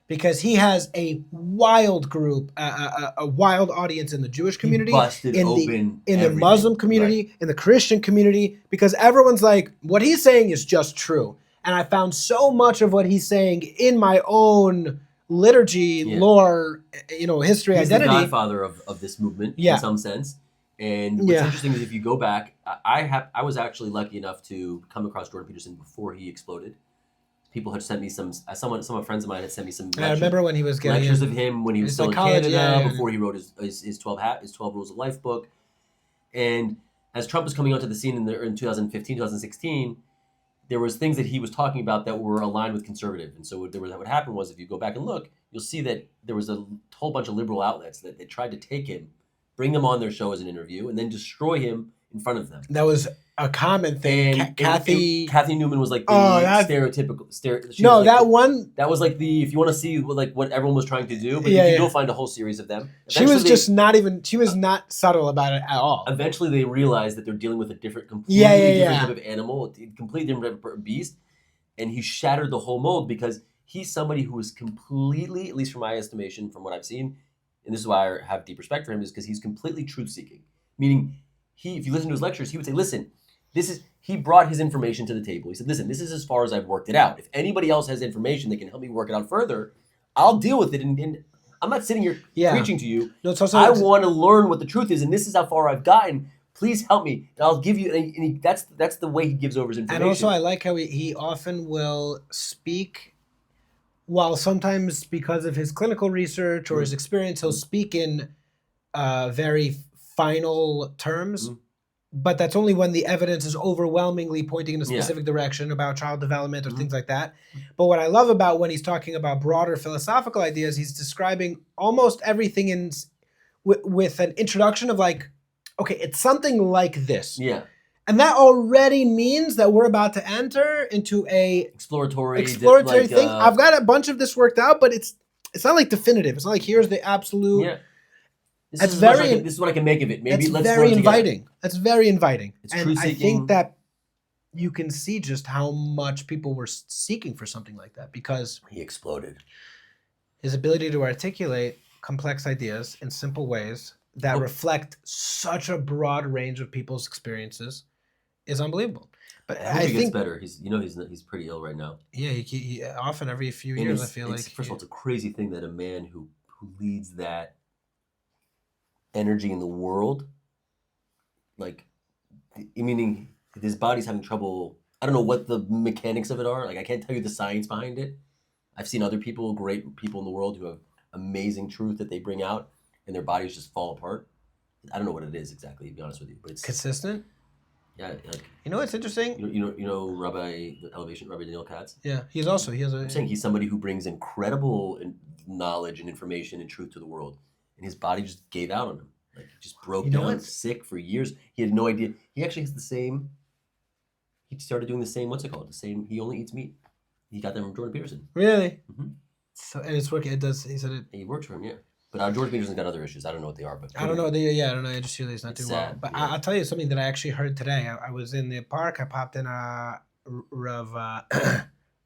Because he has a wild group, a wild audience in the Jewish community, in the Muslim community, right, in the Christian community, because everyone's like, what he's saying is just true. And I found so much of what he's saying in my own liturgy, lore, history, he's identity. He's the godfather of this movement, in some sense. And what's interesting is if you go back, I was actually lucky enough to come across Jordan Peterson before he exploded. People had sent me some friends of mine had sent me some I remember when he was getting lectures of him when he was still in Canada, before he wrote his 12 Rules of Life book. And as Trump was coming onto the scene in 2015, 2016, there was things that he was talking about that were aligned with conservative. And so what happened was, if you go back and look, you'll see that there was a whole bunch of liberal outlets that they tried to take him, bring them on their show as an interview, and then destroy him in front of them. That was a common thing. Kathy Newman was like the stereotypical. That was like if you want to see what everyone was trying to do, but you can go find a whole series of them. Eventually she was not subtle about it at all. Eventually they realized that they're dealing with a completely different type of animal, a completely different type of beast, and he shattered the whole mold because he's somebody who is completely, at least from my estimation, from what I've seen, and this is why I have deep respect for him, is because he's completely truth-seeking. Meaning, if you listen to his lectures, he would say, listen, he brought his information to the table. He said, listen, this is as far as I've worked it out. If anybody else has information that can help me work it out further, I'll deal with it. And I'm not sitting here preaching to you. No, I want to learn what the truth is, and this is how far I've gotten. Please help me, and I'll give you. And that's the way he gives over his information. And also, I like how he often will speak, while sometimes because of his clinical research or his experience, he'll speak in very final terms. But that's only when the evidence is overwhelmingly pointing in a specific direction about child development or things like that. But what I love about when he's talking about broader philosophical ideas, he's describing almost everything with an introduction of like, okay, it's something like this. Yeah. And that already means that we're about to enter into a exploratory thing. I've got a bunch of this worked out, but it's not like definitive. It's not like here's the absolute. Yeah. This is what I can make of it. Maybe let's very inviting. That's very inviting. It's and I think that you can see just how much people were seeking for something like that because he exploded. His ability to articulate complex ideas in simple ways that reflect such a broad range of people's experiences is unbelievable. But I think he gets better. He's pretty ill right now. Yeah, he often every few years I feel like. First of all, it's a crazy thing that a man who leads that energy in the world, like, meaning his body's having trouble. I don't know what the mechanics of it are. Like, I can't tell you the science behind it. I've seen other people, great people in the world, who have amazing truth that they bring out, and their bodies just fall apart. I don't know what it is exactly, to be honest with you, but it's consistent. Yeah, like, You know what's interesting? you know Rabbi Elevation, Rabbi Daniel Katz. Yeah, he has a. I'm saying he's somebody who brings incredible knowledge and information and truth to the world, and his body just gave out on him. Like he just broke down, sick for years. He had no idea. He actually has the same. He started doing the same. What's it called? The same. He only eats meat. He got that from Jordan Peterson. Really? Mm-hmm. So and it's working. It does. He said it. He works for him, yeah. But Jordan Peterson's got other issues. I don't know what they are, but I don't know. I don't know. I just feel he's not doing sad, well. But yeah. I'll tell you something that I actually heard today. I was in the park. I popped in Rav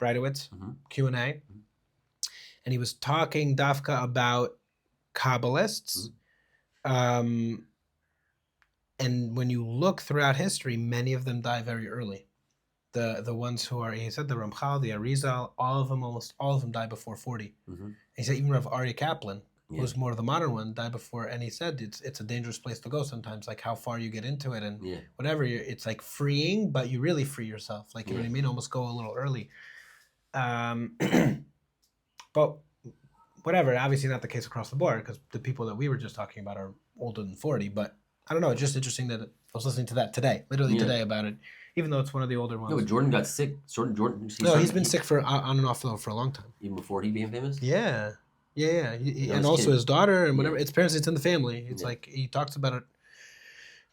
Breitowitz Q&A, and he was talking Dafka about Kabbalists. And when you look throughout history, many of them die very early. The ones who are, he said, the Ramchal, the Arizal, almost all of them died before 40. He said even Rav Aryeh Kaplan, who's more of the modern one, died before, and he said it's a dangerous place to go sometimes, like how far you get into it and whatever. It's like freeing, but you really free yourself. Like, you know what I mean? Almost go a little early. But whatever, obviously not the case across the board, because the people that we were just talking about are older than 40, but I don't know, it's just interesting that I was listening to that today, literally today about it, even though it's one of the older ones. No, but Jordan got sick. He's been sick for on and off though for a long time. Even before he became famous? Yeah. And also his daughter and whatever. It's parents, it's in the family. It's like he talks about it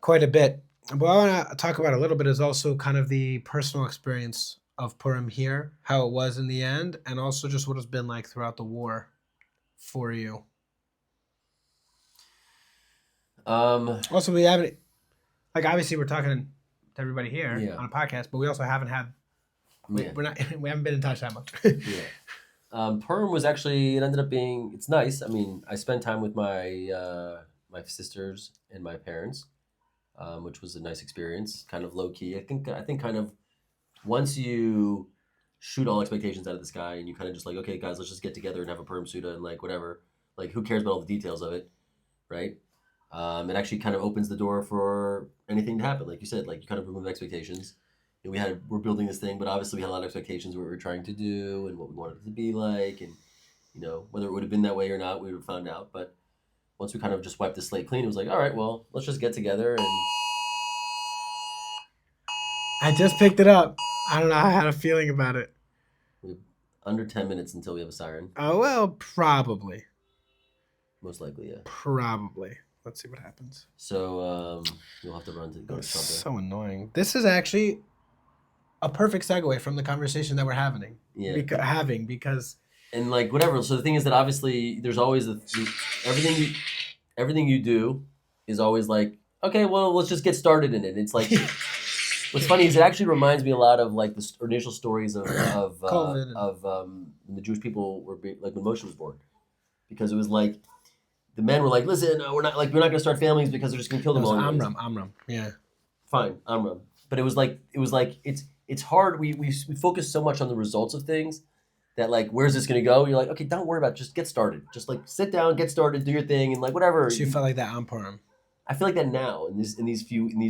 quite a bit. But what I want to talk about a little bit is also kind of the personal experience of Purim here, how it was in the end, and also just what it's been like throughout the war for you. Also, we haven't, like, obviously we're talking to everybody here on a podcast, but we also haven't had, we haven't been in touch that much. Purim was actually, it ended up being, it's nice. I mean, I spent time with my my sisters and my parents, which was a nice experience, kind of low key. I think kind of once you shoot all expectations out of the sky and you kind of just like, okay, guys, let's just get together and have a Purim Suda and like whatever, like who cares about all the details of it, right? It actually kind of opens the door for anything to happen. Like you said, like you kind of remove expectations. And we're building this thing, but obviously we had a lot of expectations of what we were trying to do and what we wanted it to be like, and you know whether it would have been that way or not, we would have found out. But once we kind of just wiped the slate clean, it was like, all right, well, let's just get together. And I just picked it up. I don't know. I had a feeling about it. We have under 10 minutes until we have a siren. Oh well, probably. Most likely, yeah. Probably. Let's see what happens. So you'll have to run to go to something. So annoying. This is actually a perfect segue from the conversation that we're having. Because and like whatever. So the thing is that obviously there's always everything you do is always like, okay, well, let's just get started in it. It's like what's funny is it actually reminds me a lot of like the initial stories of when the Jewish people were like when Moshe was born, because it was like the men were like, listen, we're not going to start families because they're just going to kill them all. Amram, yeah. Fine, Amram. But it was like it's hard. We focus so much on the results of things that like, where's this going to go? You're like, okay, don't worry about it. Just get started. Just like sit down, get started, do your thing, and like whatever. So you felt like that on Purim. I feel like that now in these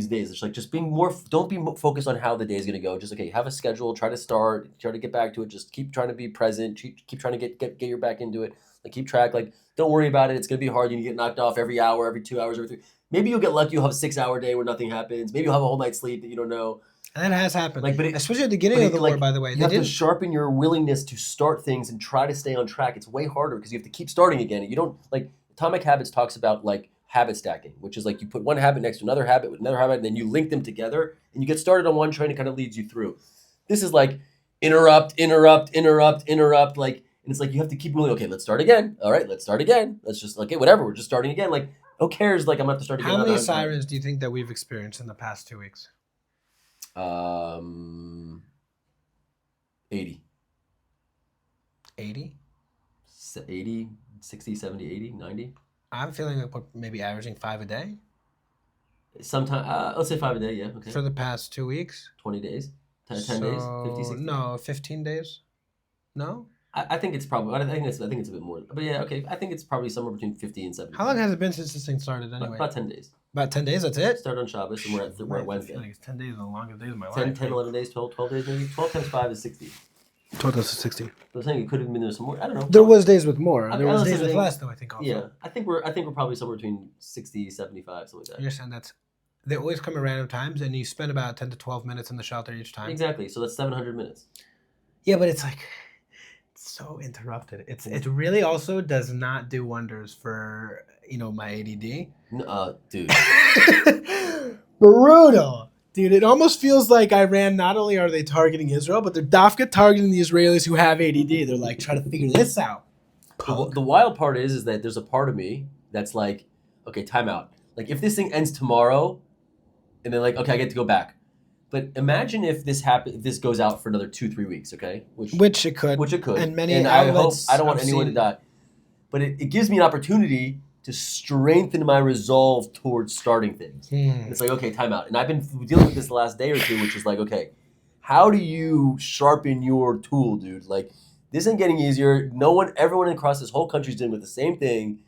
days. It's like just being more. Don't be focused on how the day is going to go. Just okay, have a schedule. Try to start. Try to get back to it. Just keep trying to be present. Keep trying to get your back into it. Like keep track. Like don't worry about it. It's going to be hard. You get knocked off every hour, every 2 hours, every 3. Maybe you'll get lucky. You'll have a 6-hour day where nothing happens. Maybe you'll have a whole night's sleep that you don't know. And that has happened. Like, especially at the beginning of the war, by the way. You have to sharpen your willingness to start things and try to stay on track. It's way harder because you have to keep starting again. You don't like Atomic Habits talks about like habit stacking, which is like you put one habit next to another habit with another habit, and then you link them together, and you get started on one train. It kind of leads you through. This is like interrupt, like, and it's like you have to keep willing. Okay, let's start again. All right, let's start again. Let's just okay, whatever. We're just starting again. Like, who cares? Like, I'm gonna have to start again. How many sirens do you think that we've experienced in the past 2 weeks? 80. 80? 80, 60, 70, 80, 90. I'm feeling like we're maybe averaging 5 a day. Sometimes, let's say 5 a day, yeah. Okay. For the past 2 weeks? 20 days? 10 days? 50, 60? No, 15 days? No? I think it's probably, I think it's a bit more. But yeah, okay. I think it's probably somewhere between 50 and 70. How long has it been since this thing started anyway? About 10 days. About 10 days, that's it? Start on Shabbos, and we're at Wednesday. I feel like it's 10 days are the longest days of my life. 10, 11 days, 12 days maybe. 12 times 5 is 60. 12 times 60. I was saying it could have been there some more. I don't know. There was days with more. There was days with less, though, I think also. Yeah. I think we're probably somewhere between 60, 75, something like that. You're saying that's They always come at random times, and you spend about 10 to 12 minutes in the shelter each time. Exactly. So that's 700 minutes. Yeah, but it's like it's so interrupted. It really also does not do wonders for my ADD. Dude. Brutal. Dude, it almost feels like Iran, not only are they targeting Israel, but they're dafka targeting the Israelis who have ADD. They're like, trying to figure this out. The wild part is that there's a part of me that's like, okay, time out. Like, if this thing ends tomorrow, and then like, okay, I get to go back. But imagine if this if this goes out for another 2-3 weeks, okay? Which it could. And many outlets I don't want anyone to die. But it gives me an opportunity to strengthen my resolve towards starting things. It's like, okay, time out. And I've been dealing with this the last day or two, which is like, okay, how do you sharpen your tool, dude? Like, this isn't getting easier. Everyone across this whole country is dealing with the same thing.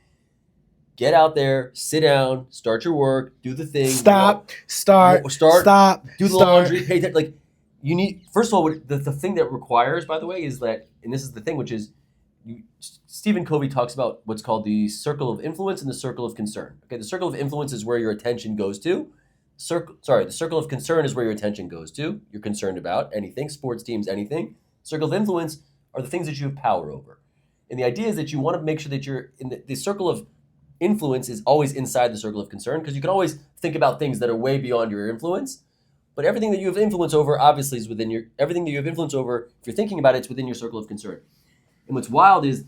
Get out there, sit down, start your work, do the thing. Stop. Do the laundry, pay attention. Like, you need, first of all, the thing that requires, by the way, is that, and this is the thing, which is, Stephen Covey talks about what's called the circle of influence and the circle of concern. Okay, the circle of influence is where your attention goes to. The circle of concern is where your attention goes to. You're concerned about anything, sports teams, anything. Circle of influence are the things that you have power over. And the idea is that you want to make sure that you're in the circle of influence is always inside the circle of concern, because you can always think about things that are way beyond your influence. But everything that you have influence over obviously is within everything that you have influence over, if you're thinking about it, it's within your circle of concern. And what's wild is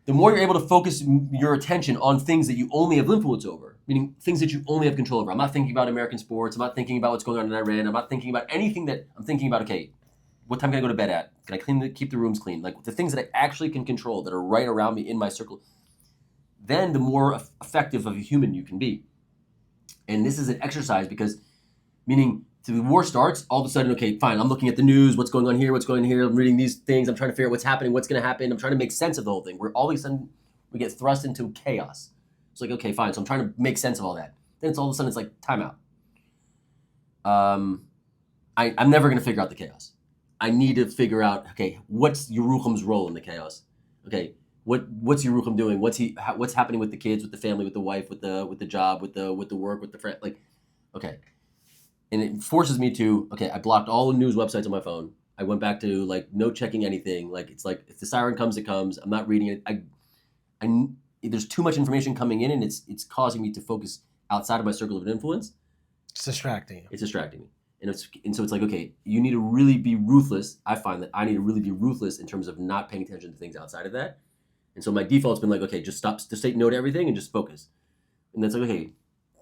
the more you're able to focus your attention on things that you only have influence over, meaning things that you only have control over. I'm not thinking about American sports. I'm not thinking about what's going on in Iran. I'm not thinking about anything that I'm thinking about, okay, what time can I go to bed at? Can I keep the rooms clean? Like, the things that I actually can control that are right around me in my circle, then the more effective of a human you can be. And this is an exercise because, meaning, the war starts, all of a sudden, okay, fine, I'm looking at the news, what's going on here, I'm reading these things, I'm trying to figure out what's happening, what's going to happen, I'm trying to make sense of the whole thing. Where all of a sudden, we get thrust into chaos. It's like, okay, fine, so I'm trying to make sense of all that. Then it's all of a sudden, it's like, timeout. I'm never going to figure out the chaos. I need to figure out, okay, what's Yerucham's role in the chaos? Okay, what's Yerucham doing? What's happening with the kids, with the family, with the wife, with the job, with the work, with the friend? Like, okay. And it forces me to, okay, I blocked all the news websites on my phone. I went back to, like, no checking anything. Like, it's like, if the siren comes, it comes. I'm not reading it. There's too much information coming in, and it's causing me to focus outside of my circle of influence. It's distracting you. It's distracting me. And so it's like, okay, you need to really be ruthless. I find that I need to really be ruthless in terms of not paying attention to things outside of that. And so my default's been like, okay, just say no to everything and just focus. And that's like, okay,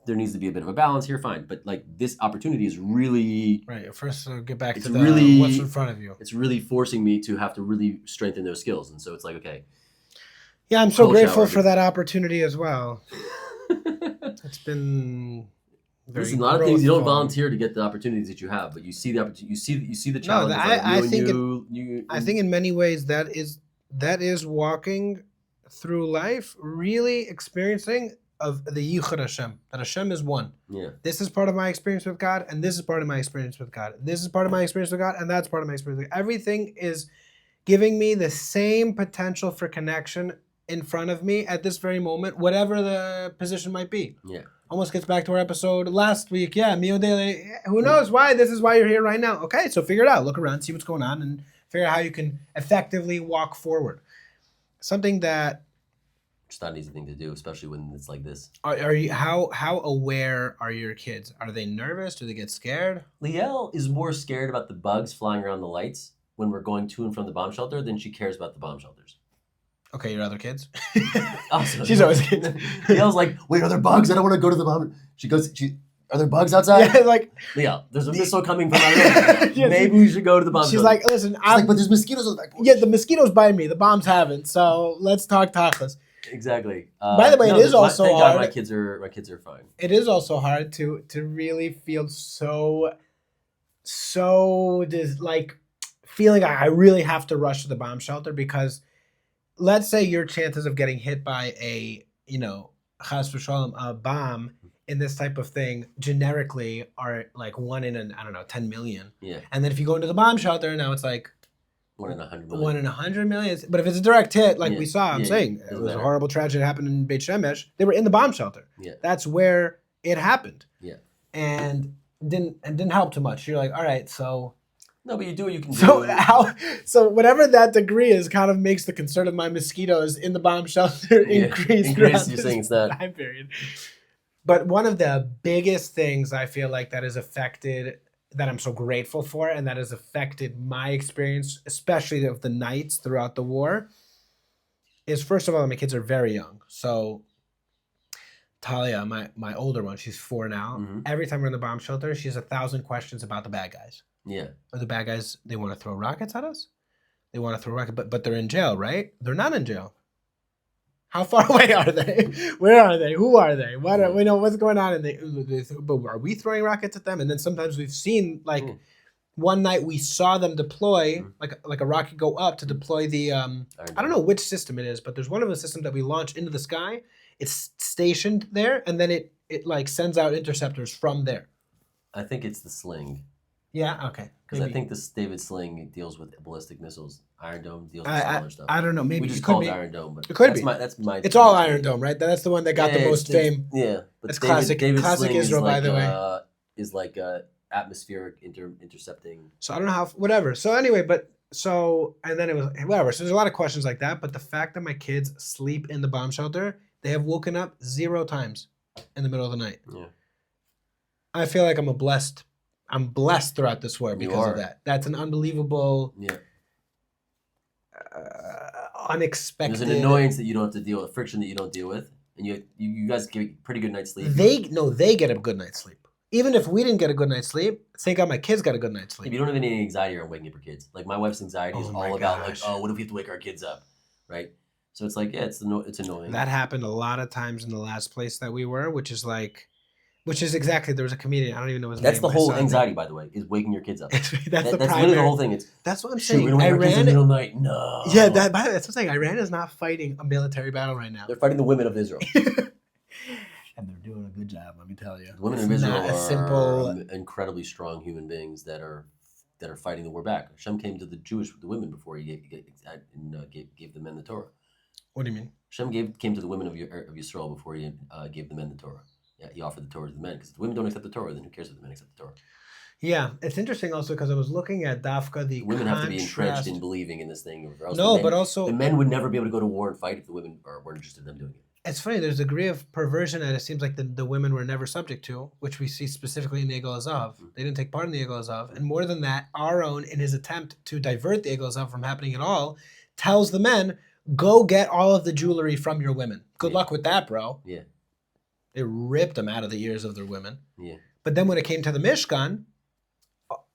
there needs to be a bit of a balance here, fine. But, like, this opportunity is really... Right, first get back to what's in front of you. It's really forcing me to have to really strengthen those skills. And so it's like, okay. Yeah, I'm so grateful for that opportunity as well. It's been... Listen, a lot of things you don't volunteer to get the opportunities that you have, but you see the opportunity, you see the challenge. No, I think in many ways that is walking through life, really experiencing of the Yichud Hashem, that Hashem is one. Yeah. This is part of my experience with God, and this is part of my experience with God. This is part of my experience with God, and that's part of my experience with God. Everything is giving me the same potential for connection in front of me at this very moment, whatever the position might be. Yeah. Almost gets back to our episode last week. Yeah, Mio Daily. Who knows why? This is why you're here right now. Okay, so figure it out. Look around, see what's going on, and figure out how you can effectively walk forward. Something that... It's not an easy thing to do, especially when it's like this. Are you how aware are your kids? Are they nervous? Do they get scared? Liel is more scared about the bugs flying around the lights when we're going to and from the bomb shelter than she cares about the bomb shelters. Okay, your other kids? Awesome. She's always kids. Liel's like, wait, are there bugs? I don't want to go to the bomb. Are there bugs outside? Yeah, like, Liel, there's a missile coming from my room. Yeah, maybe we should go to the bomb shelter. She's like, listen, but there's mosquitoes on the back porch. Yeah, the mosquitoes bite me. The bombs haven't. So let's talk tachlis. Exactly. By the way, it is also thank hard. God my kids are fine. It is also hard to really feel so like feeling I really have to rush to the bomb shelter, because let's say your chances of getting hit by a chas v'shalom, a bomb in this type of thing generically are like 1 in 10 million. Yeah. And then if you go into the bomb shelter, now it's like 1 in 100 million. 1 in 100 million. But if it's a direct hit, like we saw, I'm saying, it was a horrible tragedy that happened in Beit Shemesh. They were in the bomb shelter. Yeah. That's where it happened. Yeah. and didn't help too much. You're like, all right, so. No, but you do what you can So do. so whatever that degree is, kind of makes the concern of my mosquitoes in the bomb shelter increase throughout You're saying this it's not. time period. But one of the biggest things I feel like that has affected, that I'm so grateful for, and that has affected my experience, especially of the nights throughout the war, is first of all, my kids are very young. So Talia, my older one, she's 4 now. Mhm. Every time we're in the bomb shelter, she has 1,000 questions about the bad guys. Yeah. Or the bad guys, they want to throw rockets at us? They want to throw rockets, but they're in jail, right? They're not in jail. How far away are they? Where are they? Who are they? We know what's going on. But are we throwing rockets at them? And then sometimes we've seen, like, one night we saw them deploy, like a rocket go up to deploy the, I don't know which system it is, but there's one of the systems that we launch into the sky. It's stationed there, and then it like sends out interceptors from there. I think it's the sling. Yeah, okay. Because I think this David Sling deals with ballistic missiles. Iron Dome deals with smaller stuff. I don't know. Maybe we just it could call be it Iron Dome, but it could be. That's my. It's all Iron Dome, right? That's the one that got the most fame. Yeah, but that's classic. David Classic Sling Israel, by the way. Is like atmospheric intercepting. So I don't know how. Whatever. So anyway, and then it was whatever. So there's a lot of questions like that. But the fact that my kids sleep in the bomb shelter, they have woken up 0 times in the middle of the night. Yeah. I feel like I'm blessed throughout this war because of that. That's an unbelievable, unexpected. There's an annoyance that you don't have to deal with, friction that you don't deal with, and you guys get a pretty good night's sleep. They get a good night's sleep. Even if we didn't get a good night's sleep, thank God my kids got a good night's sleep. If you don't have any anxiety around waking up your kids. Like my wife's anxiety is all about like, oh, what if we have to wake our kids up, right? So it's like, it's annoying. That happened a lot of times in the last place that we were, which is exactly, there was a comedian, I don't even know his name. That's the whole anxiety, by the way, is waking your kids up. that's literally the whole thing. That's what I'm saying. Iran, kids in the middle of the night. No. Yeah, that's what I'm saying. Iran is not fighting a military battle right now. They're fighting the women of Israel. And they're doing a good job, let me tell you. The women of Israel are incredibly strong human beings that are fighting the war back. Hashem came to the women before he gave the men the Torah. What do you mean? Hashem came to the women of Yisrael before he gave the men the Torah. Yeah, he offered the Torah to the men because if the women don't accept the Torah, then who cares if the men accept the Torah? Yeah, it's interesting also because I was looking at Dafka, the women have to be entrenched in believing in this thing. Or else but also the men would never be able to go to war and fight if the women weren't interested in them doing it. It's funny. There's a degree of perversion that it seems like the women were never subject to, which we see specifically in the Egel Azav. They didn't take part in the Egel Azav, and more than that, Aaron, in his attempt to divert the Egel Azav from happening at all, tells the men, "Go get all of the jewelry from your women. Good luck with that, bro." Yeah. They ripped them out of the ears of their women. Yeah. But then when it came to the Mishkan,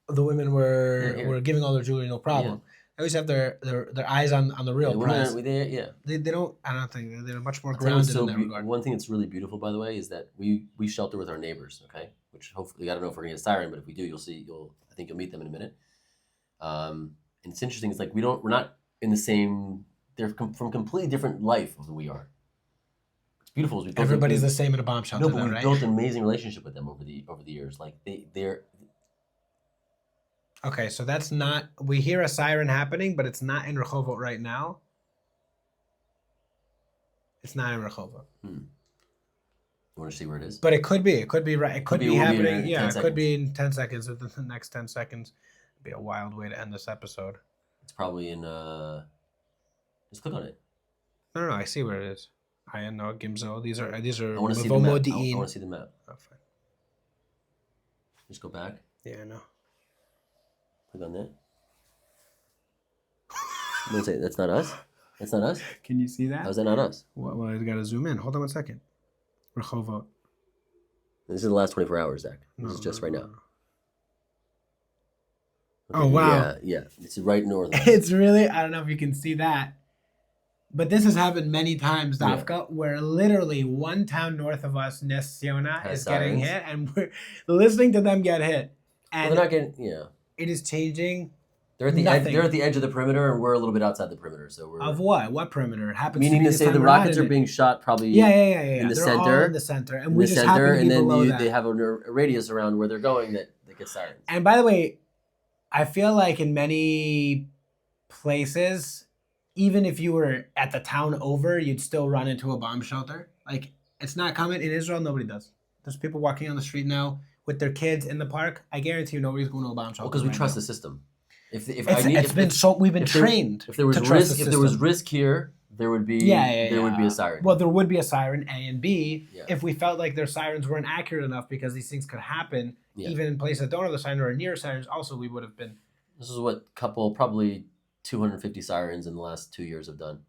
the women were giving all their jewelry, no problem. Yeah. They always have their eyes on the real prize. They don't. I don't think they're much more grounded in that regard. One thing that's really beautiful, by the way, is that we shelter with our neighbors. Okay, which hopefully I don't know if we're gonna get a siren, but if we do, I think you'll meet them in a minute. And it's interesting. It's like we're not in the same. They're from completely different life than we are. It's beautiful. Everybody's the same in a bomb shelter. No, but we've built an amazing relationship with them over the years. Like they're. Okay, so that's not. We hear a siren happening, but it's not in Rehovot right now. It's not in Rehovot. You want to see where it is? But it could be. It could be right. It could be happening. Yeah, it could be in 10 seconds. Within the next 10 seconds, it'd be a wild way to end this episode. It's probably in. Just click on it. No, I see where it is. Ayan no Gimzo. These are. I want to see the map. I want to see the map. Oh, fine. Just go back. Yeah, I know. Click on that. I'm gonna say that's not us. That's not us. Can you see that? How's that not us? Well, I gotta zoom in. Hold on 1 second. Rehovot. This is the last 24 hours, Zach. This is just right now. Okay, oh wow! Yeah. It's right north. It's really. I don't know if you can see that, but this has happened many times, Dafka, where literally one town north of us, Nes Siona, is getting hit, and we're listening to them get hit. And they're not getting. Yeah. It is changing. They're at the edge. They're at the edge of the perimeter, and we're a little bit outside the perimeter. So we're of what? What perimeter? It happens. Meaning to say the rockets are being shot probably. Yeah. In the they're center. All in the center, and we just happen to be and then below that. They have a radius around where they're going that gets sirens. And by the way, I feel like in many places, even if you were at the town over, you'd still run into a bomb shelter. Like, it's not common. In Israel, nobody does. There's people walking on the street now with their kids in the park, I guarantee you nobody's going to a bomb shelter. Because we right trust now. the system. If We've been if there- trained. If there was to trust risk, the if there was system. risk here, there would be would be a siren. Well, there would be a siren, A and B. Yeah. If we felt like their sirens weren't accurate enough because these things could happen, even in places that don't have the siren or near sirens, also we would have been. This is what probably 250 sirens in the last 2 years have done.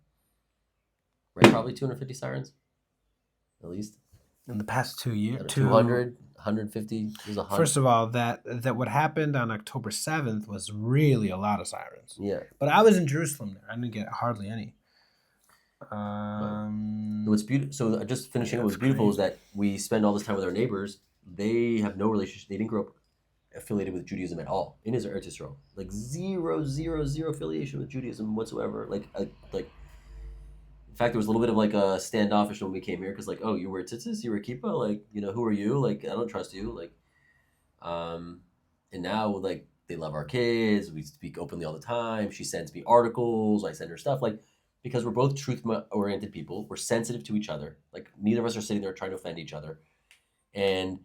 Right, probably 250 sirens, at least. In the past 2 years, 200, 150, there's 100. First of all, that what happened on October 7th was really a lot of sirens. Yeah. But I was in Jerusalem there. I didn't get hardly any. What's beautiful? So just finishing up, what's beautiful is that we spend all this time with our neighbors. They have no relationship. They didn't grow up affiliated with Judaism at all in Israel. Like zero affiliation with Judaism whatsoever. Like. In fact, there was a little bit of like a standoffish when we came here because, like, oh, you wear tzitzis, you wear kippah, like, who are you? Like, I don't trust you, like, and now like they love our kids. We speak openly all the time. She sends me articles. I send her stuff, like, because we're both truth-oriented people. We're sensitive to each other. Like, neither of us are sitting there trying to offend each other. And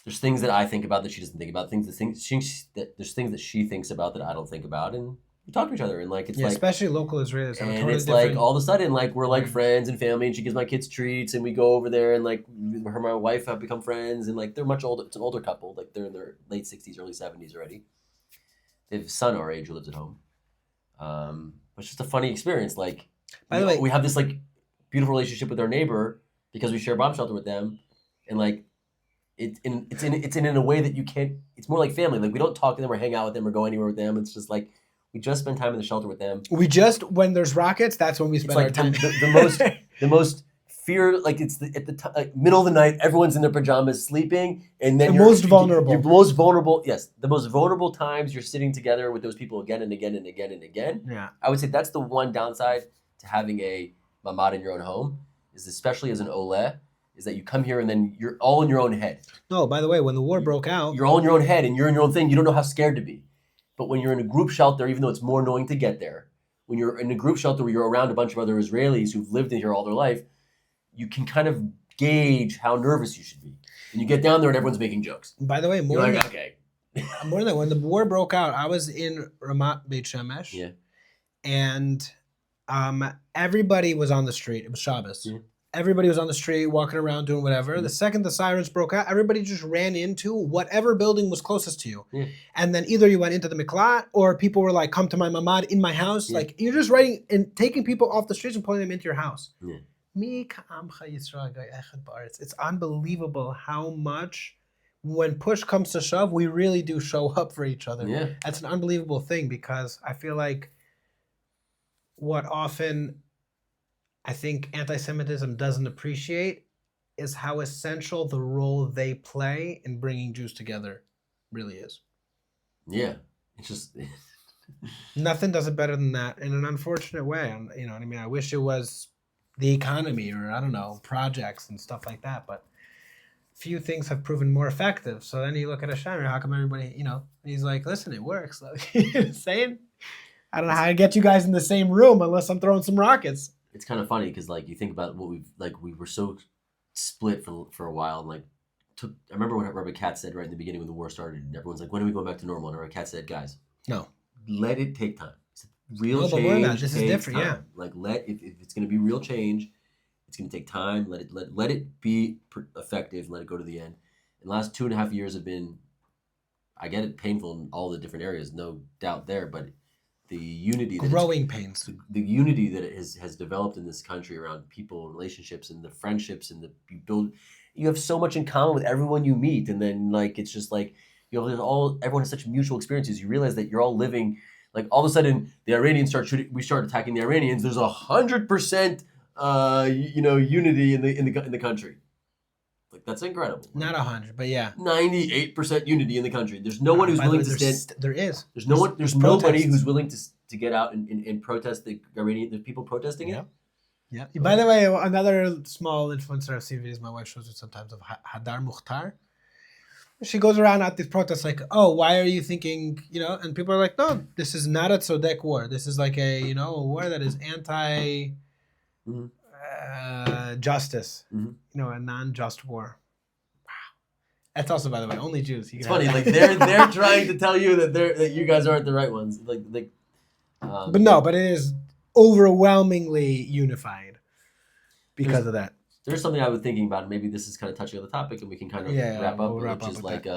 there's things that I think about that she doesn't think about. There's things that she thinks about that I don't think about, and we talk to each other, and like it's like, especially local Israelis. And totally it's like all of a sudden, like we're like friends and family, and she gives my kids treats, and we go over there, and like her and my wife have become friends, and like they're much older. It's an older couple, like they're in their late 60s, early 70s already. They have a son our age who lives at home. It's just a funny experience. Like, by the way, we have this like beautiful relationship with our neighbor because we share a bomb shelter with them, and like it's in a way that you can't. It's more like family. Like we don't talk to them or hang out with them or go anywhere with them. It's just like. We just spend time in the shelter with them. When there's rockets, that's when we spend our time. The most fear, like it's middle of the night, everyone's in their pajamas sleeping, and then you're most vulnerable. You're most vulnerable. Yes, the most vulnerable times you're sitting together with those people again and again and again and again. Yeah, I would say that's the one downside to having a mamad in your own home, is especially as an oleh, is that you come here and then you're all in your own head. No, by the way, when the war broke out, you're all in your own head and you're in your own thing. You don't know how scared to be. But when you're in a group shelter, even though it's more annoying to get there, when you're in a group shelter where you're around a bunch of other Israelis who've lived in here all their life, you can kind of gauge how nervous you should be. And you get down there and everyone's making jokes. By the way, more than that, when the war broke out, I was in Ramat Beit Shemesh. Yeah. And everybody was on the street. It was Shabbos. Yeah. Everybody was on the street, walking around, doing whatever. Mm-hmm. The second the sirens broke out, everybody just ran into whatever building was closest to you. Yeah. And then either you went into the miklat, or people were like, come to my mamad in my house. Yeah. Like, you're just writing and taking people off the streets and pulling them into your house. Yeah. It's unbelievable how much, when push comes to shove, we really do show up for each other. Yeah. That's an unbelievable thing, because I feel like what often I think anti-Semitism doesn't appreciate is how essential the role they play in bringing Jews together really is. Yeah. It's just... Nothing does it better than that, in an unfortunate way. You know what I mean? I wish it was the economy, or I don't know, projects and stuff like that, but few things have proven more effective. So then you look at Hashem, how come everybody, he's like, listen, it works. Like, you know what I'm saying? I don't know how to get you guys in the same room unless I'm throwing some rockets. It's kind of funny because, like, you think about what we were so split for a while, and like I remember what Rabbi Katz said right in the beginning when the war started, and everyone's like, when are we going back to normal? And Rabbi Katz said, guys, no, let it take time. Real change. This is different, time. Yeah. Like, if it's going to be real change, it's going to take time. Let it be effective. Let it go to the end. And the last 2.5 years have been, I get it, painful in all the different areas, no doubt there, but the unity, growing pains, the unity that it has developed in this country around people and relationships and the friendships and you have so much in common with everyone you meet, and then like it's just like everyone has such mutual experiences. You realize that you're all living, like all of a sudden the Iranians start shooting, we start attacking the Iranians. There's 100% unity in the country. Like, that's incredible. Not 100, but yeah, 98% unity in the country. There's no one who's willing to stand. There is. There's nobody who's willing to get out and protest the Iranian. There's people protesting it. Yeah. By the way, another small influencer I've seen videos my wife shows me sometimes of Hadar Mukhtar. She goes around at these protests like, oh, why are you thinking, and people are like, no, this is not a tzodek war. This is like a war that is anti justice, a non-just war. Wow. That's also, by the way, only Jews. It's funny, like they're trying to tell you that you guys aren't the right ones. But it is overwhelmingly unified because of that. There's something I was thinking about, and maybe this is kind of touching on the topic, and we can kind of wrap up, which is like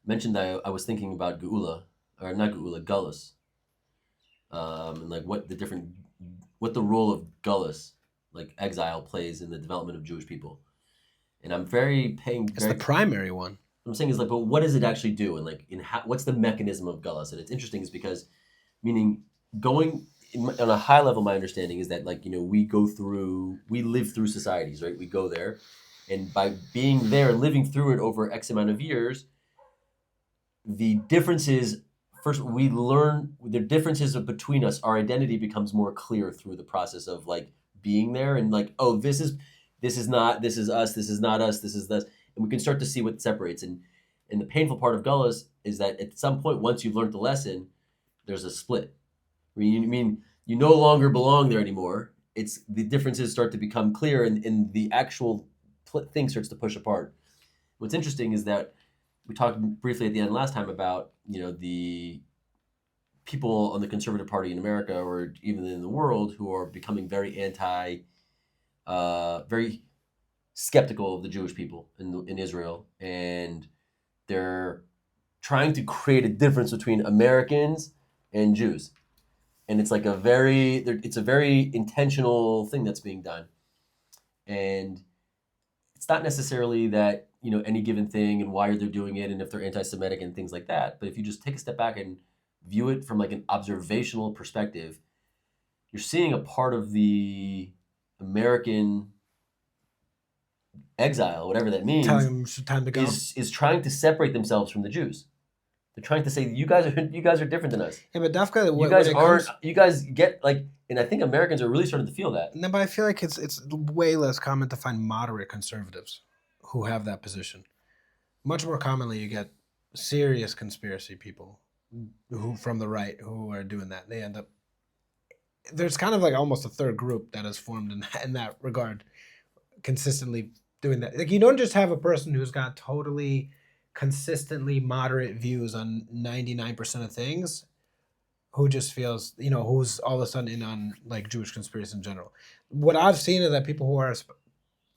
mentioned that I was thinking about Geula, or not Geula, Gullus, and like what the role of Gullus, like exile, plays in the development of Jewish people. And I'm It's the primary one. What I'm saying is like, but what does it actually do? And like, what's the mechanism of Gullus? And it's interesting is because, meaning on a high level, my understanding is that like, we live through societies, right? We go there, and by being there, living through it over X amount of years, the differences, first we learn the differences between us, our identity becomes more clear through the process of like being there, and like, oh, this is us, this is not us, this is this. And we can start to see what separates. And the painful part of Gullus is that at some point, once you've learned the lesson, there's a split. You no longer belong there anymore. It's the differences start to become clear, and the actual thing starts to push apart. What's interesting is that we talked briefly at the end last time about, the people on the conservative party in America, or even in the world, who are becoming very very skeptical of the Jewish people in Israel, and they're trying to create a difference between Americans and Jews, and it's like it's a very intentional thing that's being done, and it's not necessarily that any given thing and why they're doing it and if they're anti-Semitic and things like that, but if you just take a step back and view it from like an observational perspective, you're seeing a part of the American exile, whatever that means, telling them it's time to go, is trying to separate themselves from the Jews. They're trying to say you guys are different than us. Yeah, but Dafka, you guys aren't. You guys get like, and I think Americans are really starting to feel that. No, but I feel like it's way less common to find moderate conservatives who have that position. Much more commonly, you get serious conspiracy people who from the right who are doing that. They end up, there's kind of like almost a third group that has formed in that regard, consistently doing that. Like, you don't just have a person who's got totally consistently moderate views on 99% of things, who just feels, who's all of a sudden in on like Jewish conspiracy in general. What I've seen is that people who are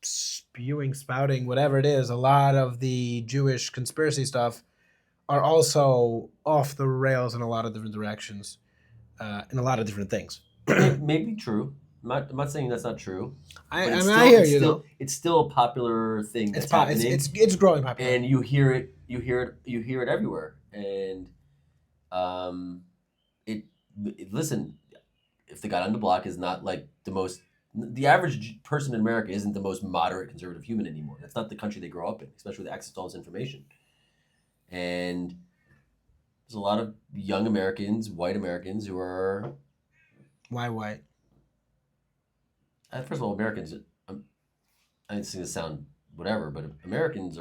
spouting, whatever it is, a lot of the Jewish conspiracy stuff are also off the rails in a lot of different directions, in a lot of different things. Maybe true. I'm not saying that's not true. I hear you though. It's still a popular thing that's happening. It's growing popular, and you hear it everywhere. And listen, if the guy on the block is not like the average person in America isn't the most moderate conservative human anymore. That's not the country they grow up in, especially with access to all this information. And there's a lot of young Americans, white Americans, who are... Why white? First of all, Americans, I think this sound whatever, but America's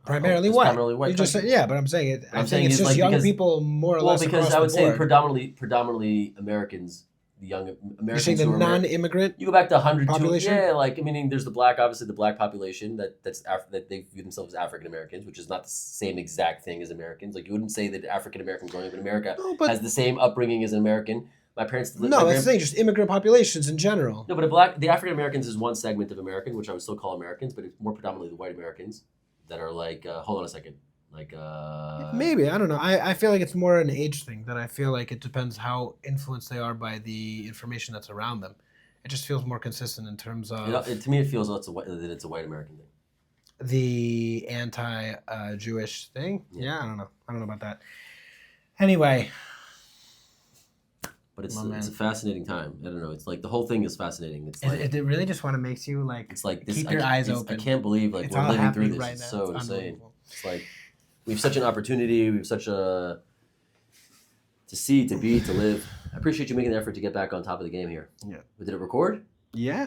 primarily white. Primarily white. You just said, yeah, but I'm saying it. I'm saying it's just like young people more or less. Well, because I would say predominantly Americans, the young Americans. You're saying the non-immigrant. You go back to 100 population. Yeah, like meaning there's the black population that they view themselves as African Americans, which is not the same exact thing as Americans. Like you wouldn't say that African American growing up in America has the same upbringing as an American. My parents. No, that's the thing. Just immigrant populations in general. No, but the African Americans is one segment of American, which I would still call Americans, but it's more predominantly the white Americans that are like, hold on a second, like. Maybe, I don't know. I feel like it's more an age thing. That I feel like it depends how influenced they are by the information that's around them. It just feels more consistent in terms of. To me, it feels that it's a white American thing. The anti-Jewish thing. Yeah, I don't know. I don't know about that. Anyway. But it's a fascinating time. I don't know. It's like the whole thing is fascinating. It's like it really just want to makes you like. It's like this, keep your eyes open. I can't believe like we're living through this. Right it's so insane. It's like we have such an opportunity. We have such to see, to be, to live. I appreciate you making the effort to get back on top of the game here. Yeah. But did it record? Yeah.